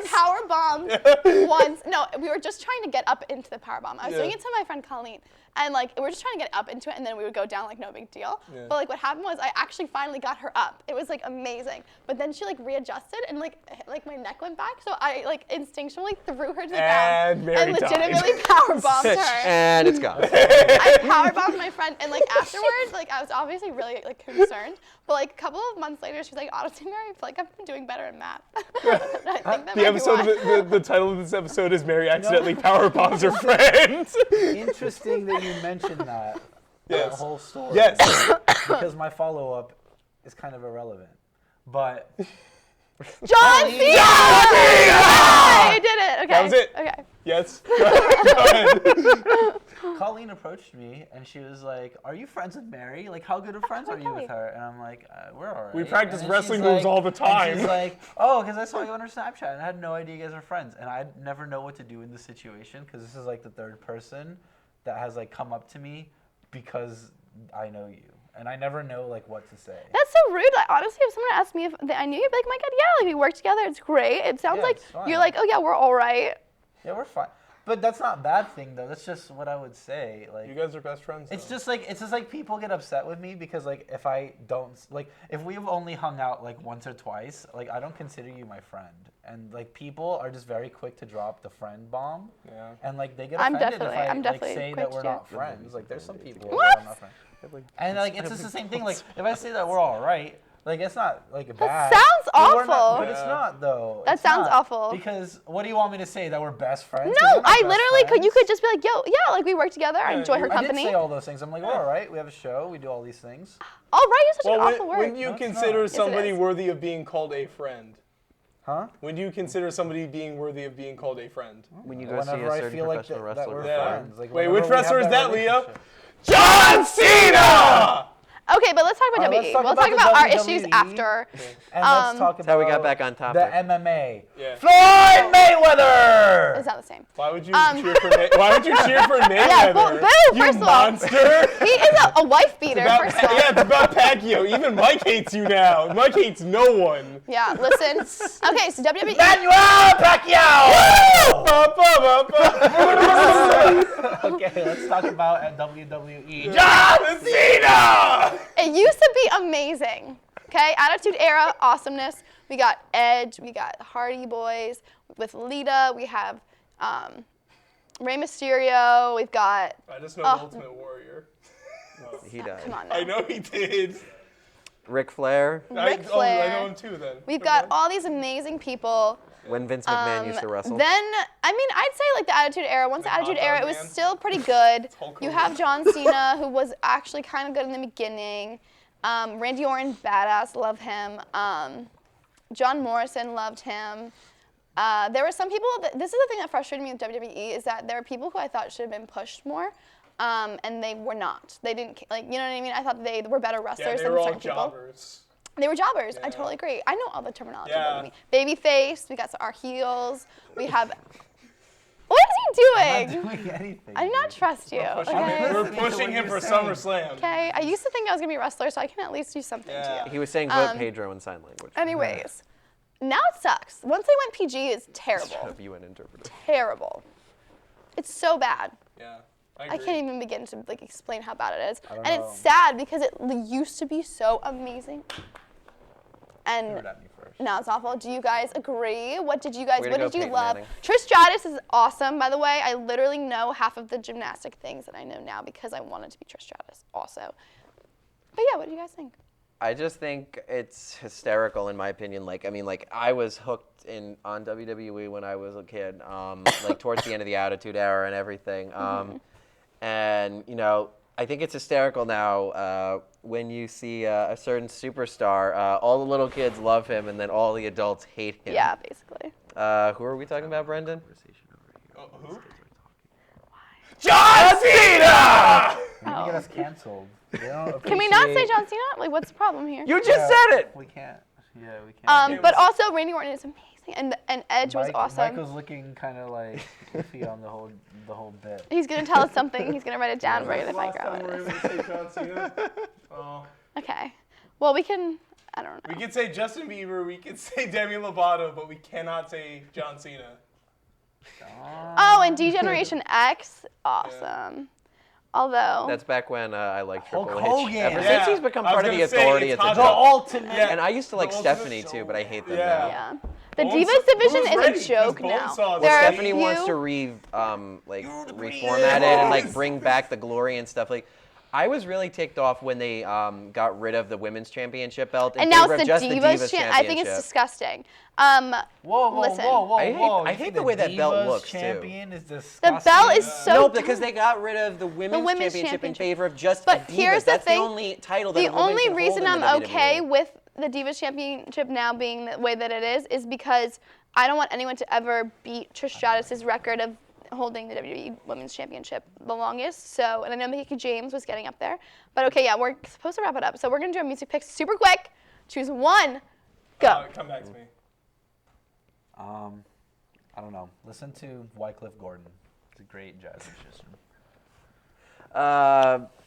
Speaker 1: power bombed once. No, we were just trying to get up into the power bomb. I was
Speaker 2: Yeah.
Speaker 1: doing it to my friend Colleen, and like we were just trying to get up into it, and then we would go down like no big deal.
Speaker 2: Yeah.
Speaker 1: But like what happened was I actually finally got her up. It was like amazing. But then she like readjusted and like my neck went back, so I like instinctually threw her to the
Speaker 2: And
Speaker 1: ground
Speaker 2: Mary
Speaker 1: and
Speaker 2: died.
Speaker 1: legitimately power bombed her.
Speaker 4: And it's gone.
Speaker 1: I power bombed my friend, and like afterwards, like I was obviously really like concerned. But like a couple of months later, she was like, honestly, Mary, I feel like I've been doing better in math. I think that
Speaker 2: The
Speaker 1: might be
Speaker 2: episode,
Speaker 1: why.
Speaker 2: the title of this episode is Mary accidentally power bombs her friend.
Speaker 3: Interesting that you mentioned that. That
Speaker 2: Yes.
Speaker 3: whole story.
Speaker 2: Yes.
Speaker 3: Because my follow-up is kind of irrelevant. But
Speaker 1: John Cena! Yeah, I did it. Okay.
Speaker 2: That was it.
Speaker 1: Okay.
Speaker 2: Yes. Go ahead.
Speaker 3: Colleen approached me and she was like, "Are you friends with Mary? Like, how good of friends are you with her?" And I'm like, "We're all right."
Speaker 2: We practice
Speaker 3: And then
Speaker 2: wrestling
Speaker 3: she's
Speaker 2: moves all the
Speaker 3: and
Speaker 2: time.
Speaker 3: she's like, "Oh, because I saw you on her Snapchat and I had no idea you guys are friends." And I never know what to do in this situation because this is like the third person that has like come up to me because I know you. And I never know like what to say.
Speaker 1: That's so rude. Like honestly, if someone asked me if I knew you, I'd be like, my God, yeah, like we work together. It's great. It sounds
Speaker 3: Yeah,
Speaker 1: like
Speaker 3: it's fine.
Speaker 1: you're like, oh yeah, we're all right.
Speaker 3: Yeah, we're fine. But that's not a bad thing though. That's just what I would say. Like
Speaker 2: You guys are best friends.
Speaker 3: It's
Speaker 2: though.
Speaker 3: just like people get upset with me because like if I don't like if we've only hung out like once or twice, like I don't consider you my friend. And like people are just very quick to drop the friend bomb.
Speaker 2: Yeah.
Speaker 3: And like they get
Speaker 1: I'm
Speaker 3: offended
Speaker 1: definitely-
Speaker 3: if I
Speaker 1: I'm
Speaker 3: like
Speaker 1: definitely
Speaker 3: say
Speaker 1: quick
Speaker 3: that we're
Speaker 1: to-
Speaker 3: not friends. Like there's some people
Speaker 1: What?
Speaker 3: that I'm not friends. And like it's just the same thing. Like if I say that we're all right, like it's not like bad.
Speaker 1: sounds
Speaker 3: But we're not-
Speaker 1: awful.
Speaker 3: but it's not though.
Speaker 1: That
Speaker 3: It's
Speaker 1: sounds
Speaker 3: not.
Speaker 1: awful.
Speaker 3: Because what do you want me to say, that we're best friends? 'Cause
Speaker 1: No,
Speaker 3: we're not
Speaker 1: I
Speaker 3: best
Speaker 1: literally could. You
Speaker 3: friends.
Speaker 1: could just be like, yo, yeah, like we work together. I enjoy her
Speaker 3: I did
Speaker 1: company.
Speaker 3: say all those things. I'm like, we're all right. We have a show. We do all these things.
Speaker 1: All right is such
Speaker 2: Well,
Speaker 1: an awful word.
Speaker 2: when you
Speaker 3: No, it's
Speaker 2: consider
Speaker 3: not. Yes,
Speaker 1: it
Speaker 2: somebody
Speaker 1: is.
Speaker 2: worthy of being called a friend?
Speaker 3: Huh?
Speaker 2: When do you consider somebody being worthy of being called a friend?
Speaker 4: When you go see
Speaker 3: Whenever
Speaker 4: a
Speaker 3: I
Speaker 4: certain
Speaker 3: feel like
Speaker 4: professional
Speaker 3: that
Speaker 4: wrestler.
Speaker 3: we're
Speaker 2: Yeah.
Speaker 3: friends. Like,
Speaker 2: Wait,
Speaker 3: whenever
Speaker 2: which
Speaker 3: we have
Speaker 2: wrestler is that, Leo?
Speaker 3: relationship.
Speaker 2: John Cena!
Speaker 1: Okay, but let's talk about
Speaker 5: All right, let's
Speaker 1: WWE.
Speaker 5: talk
Speaker 1: We'll
Speaker 5: about
Speaker 1: talk
Speaker 5: the
Speaker 1: about our
Speaker 5: WWE.
Speaker 1: issues after.
Speaker 5: And let's talk about
Speaker 3: That's how we got back on topic.
Speaker 5: the MMA.
Speaker 2: Yeah.
Speaker 5: Floyd Mayweather.
Speaker 1: It's not the same.
Speaker 2: Why would you cheer for Why would you cheer for Mayweather?
Speaker 1: Yeah, boo,
Speaker 2: you
Speaker 1: first of all.
Speaker 2: monster.
Speaker 1: He is a wife beater,
Speaker 2: About
Speaker 1: first of all.
Speaker 2: yeah, it's about Pacquiao. Even Mike hates you now. Mike hates no one.
Speaker 1: Yeah, listen. Okay, so WWE.
Speaker 5: Manuel Pacquiao.
Speaker 2: Ba, ba, ba, ba.
Speaker 5: Okay, let's talk about at WWE.
Speaker 2: John Cena!
Speaker 1: It used to be amazing. Okay, Attitude Era, awesomeness. We got Edge, we got Hardy Boys with Lita. We have Rey Mysterio. We've got.
Speaker 2: I just know the Ultimate Warrior.
Speaker 4: He died.
Speaker 1: Come on.
Speaker 2: I
Speaker 1: Now.
Speaker 2: know he did.
Speaker 4: Ric Flair,
Speaker 1: Ric
Speaker 2: I
Speaker 1: Flair.
Speaker 2: know him too then.
Speaker 1: We've got all these amazing people.
Speaker 4: when Vince McMahon used to wrestle.
Speaker 1: Then, I mean, I'd say like the Attitude Era. Once the
Speaker 2: Like
Speaker 1: Attitude
Speaker 2: Hot
Speaker 1: Era,
Speaker 2: Dog
Speaker 1: it was
Speaker 2: Man?
Speaker 1: still pretty good.
Speaker 2: Hulk
Speaker 1: You
Speaker 2: Hogan.
Speaker 1: have John Cena, who was actually kind of good in the beginning. Randy Orton, badass, love him. John Morrison, loved him. There were some people, this is the thing that frustrated me with WWE, is that there were people who I thought should have been pushed more, and they were not. They didn't, like, you know what I mean? I thought they were better
Speaker 2: Yeah,
Speaker 1: wrestlers
Speaker 2: they
Speaker 1: than
Speaker 2: were all
Speaker 1: certain people.
Speaker 2: jobbers.
Speaker 1: They were jobbers. I
Speaker 2: Yeah.
Speaker 1: totally agree. I know all the terminology.
Speaker 2: Yeah.
Speaker 1: Baby face. We got our heels. We have. What is he
Speaker 5: I'm
Speaker 1: doing?
Speaker 5: not doing anything.
Speaker 1: I do not
Speaker 5: dude.
Speaker 1: trust you.
Speaker 2: Pushing
Speaker 1: Okay.
Speaker 2: him- We're
Speaker 5: Listening to
Speaker 2: pushing
Speaker 5: what
Speaker 2: him
Speaker 5: you're
Speaker 2: for
Speaker 5: saying.
Speaker 2: SummerSlam.
Speaker 1: Okay. I used to think I was gonna be a wrestler, so I can at least do something
Speaker 2: Yeah.
Speaker 1: to
Speaker 4: He
Speaker 1: you.
Speaker 4: was saying vote Pedro in sign language.
Speaker 1: Anyways, now it sucks. Once they went PG, it's terrible.
Speaker 4: You an interpreter.
Speaker 1: Terrible. It's so bad.
Speaker 2: Yeah,
Speaker 1: I
Speaker 2: agree.
Speaker 1: can't even begin to like explain how bad it is.
Speaker 5: don't
Speaker 1: And
Speaker 5: know.
Speaker 1: it's sad because it used to be so amazing. And
Speaker 5: Throw it at me first.
Speaker 1: now it's awful. Do you guys agree? What did you guys?
Speaker 4: Way to
Speaker 1: What
Speaker 4: go,
Speaker 1: did you
Speaker 4: Peyton
Speaker 1: love?
Speaker 4: Manning.
Speaker 1: Trish Stratus is awesome, by the way. I literally know half of the gymnastic things that I know now because I wanted to be Trish Stratus also. But yeah, what do you guys think?
Speaker 4: I just think it's hysterical in my opinion. Like, I mean, like I was hooked on WWE when I was a kid, like towards the end of the Attitude Era and everything. And you know, I think it's hysterical now when you see a certain superstar. All the little kids love him, and then all the adults hate him.
Speaker 1: Yeah, basically.
Speaker 4: Who are we talking about, Brendan?
Speaker 2: Oh, who?
Speaker 5: John Cena! You're
Speaker 1: Oh.
Speaker 5: gonna get us canceled. They don't
Speaker 1: Can we not say
Speaker 5: appreciate-
Speaker 1: John Cena? Like, what's the problem here?
Speaker 4: You just said it.
Speaker 5: We can't. Yeah, we can't.
Speaker 1: But also Randy Orton is amazing, and Edge was awesome.
Speaker 5: Mike was looking kind of like iffy on the whole bit.
Speaker 1: He's gonna tell us something. He's gonna write it down right
Speaker 2: When's
Speaker 1: if
Speaker 2: the
Speaker 1: I
Speaker 2: last
Speaker 1: grab
Speaker 2: time we were
Speaker 1: it.
Speaker 2: able to say John Cena? Oh.
Speaker 1: Okay. Well, we can. I don't know.
Speaker 2: We could say Justin Bieber, we could say Demi Lovato, but we cannot say John Cena.
Speaker 1: Oh, and D-Generation X, awesome. Although.
Speaker 4: That's back when I liked
Speaker 5: Hulk
Speaker 4: Triple H.
Speaker 5: Hogan.
Speaker 4: Ever
Speaker 2: Yeah.
Speaker 4: since he's become
Speaker 2: I was
Speaker 4: part of the
Speaker 2: gonna say,
Speaker 4: authority,
Speaker 2: it's
Speaker 4: it's a
Speaker 2: hot
Speaker 5: The
Speaker 4: joke.
Speaker 2: dog.
Speaker 5: ultimate.
Speaker 2: Yeah.
Speaker 4: And I used to like
Speaker 2: The ultimate
Speaker 4: Stephanie too,
Speaker 2: show.
Speaker 4: but I hate them
Speaker 2: Yeah.
Speaker 4: now.
Speaker 1: Yeah. The
Speaker 2: Bones-
Speaker 1: Divas division
Speaker 2: who's
Speaker 1: is
Speaker 2: ready?
Speaker 1: a joke
Speaker 2: Because
Speaker 1: now.
Speaker 2: Bonesaw is
Speaker 1: There are a
Speaker 4: Stephanie
Speaker 1: few,
Speaker 4: wants to reformat it and like bring back the glory and stuff. Like, I was really ticked off when they got rid of the women's championship belt in
Speaker 1: and now
Speaker 4: favor
Speaker 1: it's
Speaker 4: of
Speaker 1: the
Speaker 4: just
Speaker 1: Divas,
Speaker 4: the Divas
Speaker 1: champ. I think it's
Speaker 4: championship.
Speaker 1: disgusting.
Speaker 5: Whoa,
Speaker 1: listen.
Speaker 4: I hate-
Speaker 5: whoa.
Speaker 4: I
Speaker 5: You
Speaker 4: hate
Speaker 5: think
Speaker 4: the way that belt
Speaker 5: Divas
Speaker 4: looks, too.
Speaker 5: champion is
Speaker 1: The
Speaker 5: disgusting.
Speaker 1: belt is so.
Speaker 4: No, because they got rid of the women's,
Speaker 1: women's
Speaker 4: championship in
Speaker 1: championship.
Speaker 4: favor of just
Speaker 1: But
Speaker 4: the Divas.
Speaker 1: here's the
Speaker 4: That's
Speaker 1: thing,
Speaker 4: the only title that
Speaker 1: The
Speaker 4: a woman
Speaker 1: only
Speaker 4: can hold
Speaker 1: reason
Speaker 4: in
Speaker 1: I'm
Speaker 4: the WWE.
Speaker 1: okay with the Divas Championship now being the way that it is because I don't want anyone to ever beat Trish Stratus' record of holding the WWE Women's Championship the longest. So, and I know Mickie James was getting up there. But okay, yeah, we're supposed to wrap it up. So we're going to do our music picks super quick. Choose one. Go.
Speaker 2: Come back to me.
Speaker 5: I don't know. Listen to Wycliffe Gordon. He's a great jazz musician.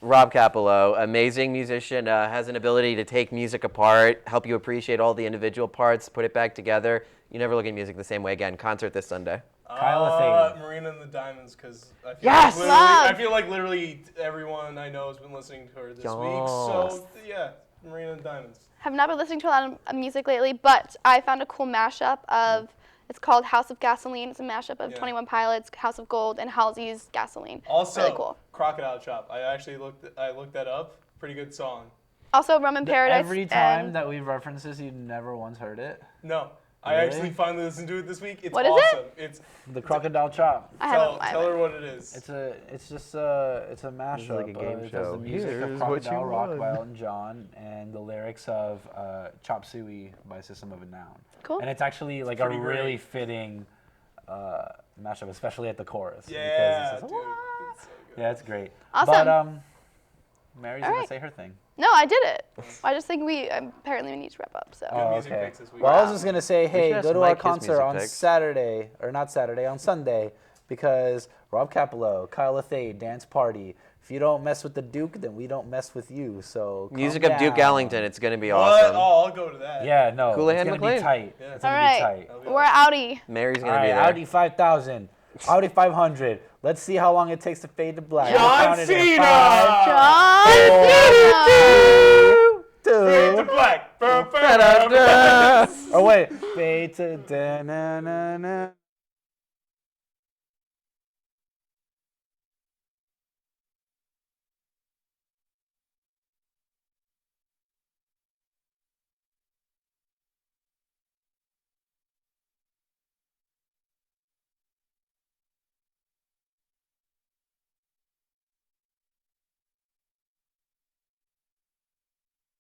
Speaker 4: Rob Capello, amazing musician, has an ability to take music apart, help you appreciate all the individual parts, put it back together. You never look at music the same way again. Concert this Sunday.
Speaker 5: Kyla Thaden.
Speaker 2: Marina and the Diamonds, because I feel
Speaker 4: Yes!
Speaker 2: like
Speaker 1: Love.
Speaker 2: I feel like literally everyone I know has been listening to her this week. So yeah, Marina and the Diamonds.
Speaker 1: Have not been listening to a lot of music lately, but I found a cool mashup of, it's called House of Gasoline. It's a mashup of
Speaker 2: Yeah.
Speaker 1: 21 Pilots, House of Gold, and Halsey's Gasoline.
Speaker 2: Also,
Speaker 1: really cool.
Speaker 2: Crocodile Chop. I actually looked that up. Pretty good song.
Speaker 1: Also, Rum in Paradise.
Speaker 5: Every time
Speaker 1: and
Speaker 5: that we reference this, you never once heard it.
Speaker 2: No, I
Speaker 5: Really?
Speaker 2: actually finally listened to it this week. It's
Speaker 1: What is it?
Speaker 2: awesome. It's
Speaker 5: The Crocodile Chop.
Speaker 1: I
Speaker 2: tell
Speaker 1: haven't.
Speaker 2: her what it is.
Speaker 5: It's a mashup.
Speaker 4: like a game
Speaker 5: It
Speaker 4: show.
Speaker 5: has the music
Speaker 4: Here's
Speaker 5: of
Speaker 4: what you
Speaker 5: Crocodile Rock
Speaker 4: want.
Speaker 5: by Elton John and the lyrics of Chop Suey by System of a Down.
Speaker 1: Cool.
Speaker 5: And it's actually like a
Speaker 2: pretty great.
Speaker 5: really fitting mashup, especially at the chorus.
Speaker 2: Yeah,
Speaker 5: because
Speaker 2: dude.
Speaker 5: it's just,
Speaker 2: It's so good.
Speaker 5: yeah, it's great.
Speaker 1: Awesome.
Speaker 5: But Mary's
Speaker 1: All
Speaker 5: gonna
Speaker 1: right.
Speaker 5: say her thing.
Speaker 1: No, I did it. I just think apparently we need to wrap up. So.
Speaker 5: Oh,
Speaker 2: music
Speaker 5: okay.
Speaker 2: picks this week.
Speaker 5: Well, I was just gonna say, hey,
Speaker 3: should ask
Speaker 5: go to our
Speaker 3: Mike his
Speaker 5: concert
Speaker 3: music
Speaker 5: on
Speaker 3: picks.
Speaker 5: Saturday, or not Saturday, on Sunday, because Rob Capello, Kyle Lethade, dance party. If you don't mess with the Duke, then we don't mess with you. So calm
Speaker 4: Music of Duke
Speaker 5: down.
Speaker 4: Ellington. It's going to be
Speaker 2: What?
Speaker 4: awesome.
Speaker 2: Oh, I'll go to that.
Speaker 5: Yeah, no,
Speaker 4: Houlihan
Speaker 5: it's gonna
Speaker 4: McLean.
Speaker 5: be tight.
Speaker 2: Yeah.
Speaker 5: It's
Speaker 1: All
Speaker 5: gonna
Speaker 1: right,
Speaker 5: be tight.
Speaker 1: we're Audi.
Speaker 4: Mary's
Speaker 5: All
Speaker 4: going to
Speaker 5: right,
Speaker 4: be there.
Speaker 5: Audi 5000, Audi 500. Let's see how long it takes to fade to black.
Speaker 2: John
Speaker 5: We'll count it in
Speaker 2: Cena!
Speaker 5: 5,
Speaker 1: John Cena.
Speaker 5: 2.
Speaker 2: The black.
Speaker 5: Oh wait, fade to da-na-na-na.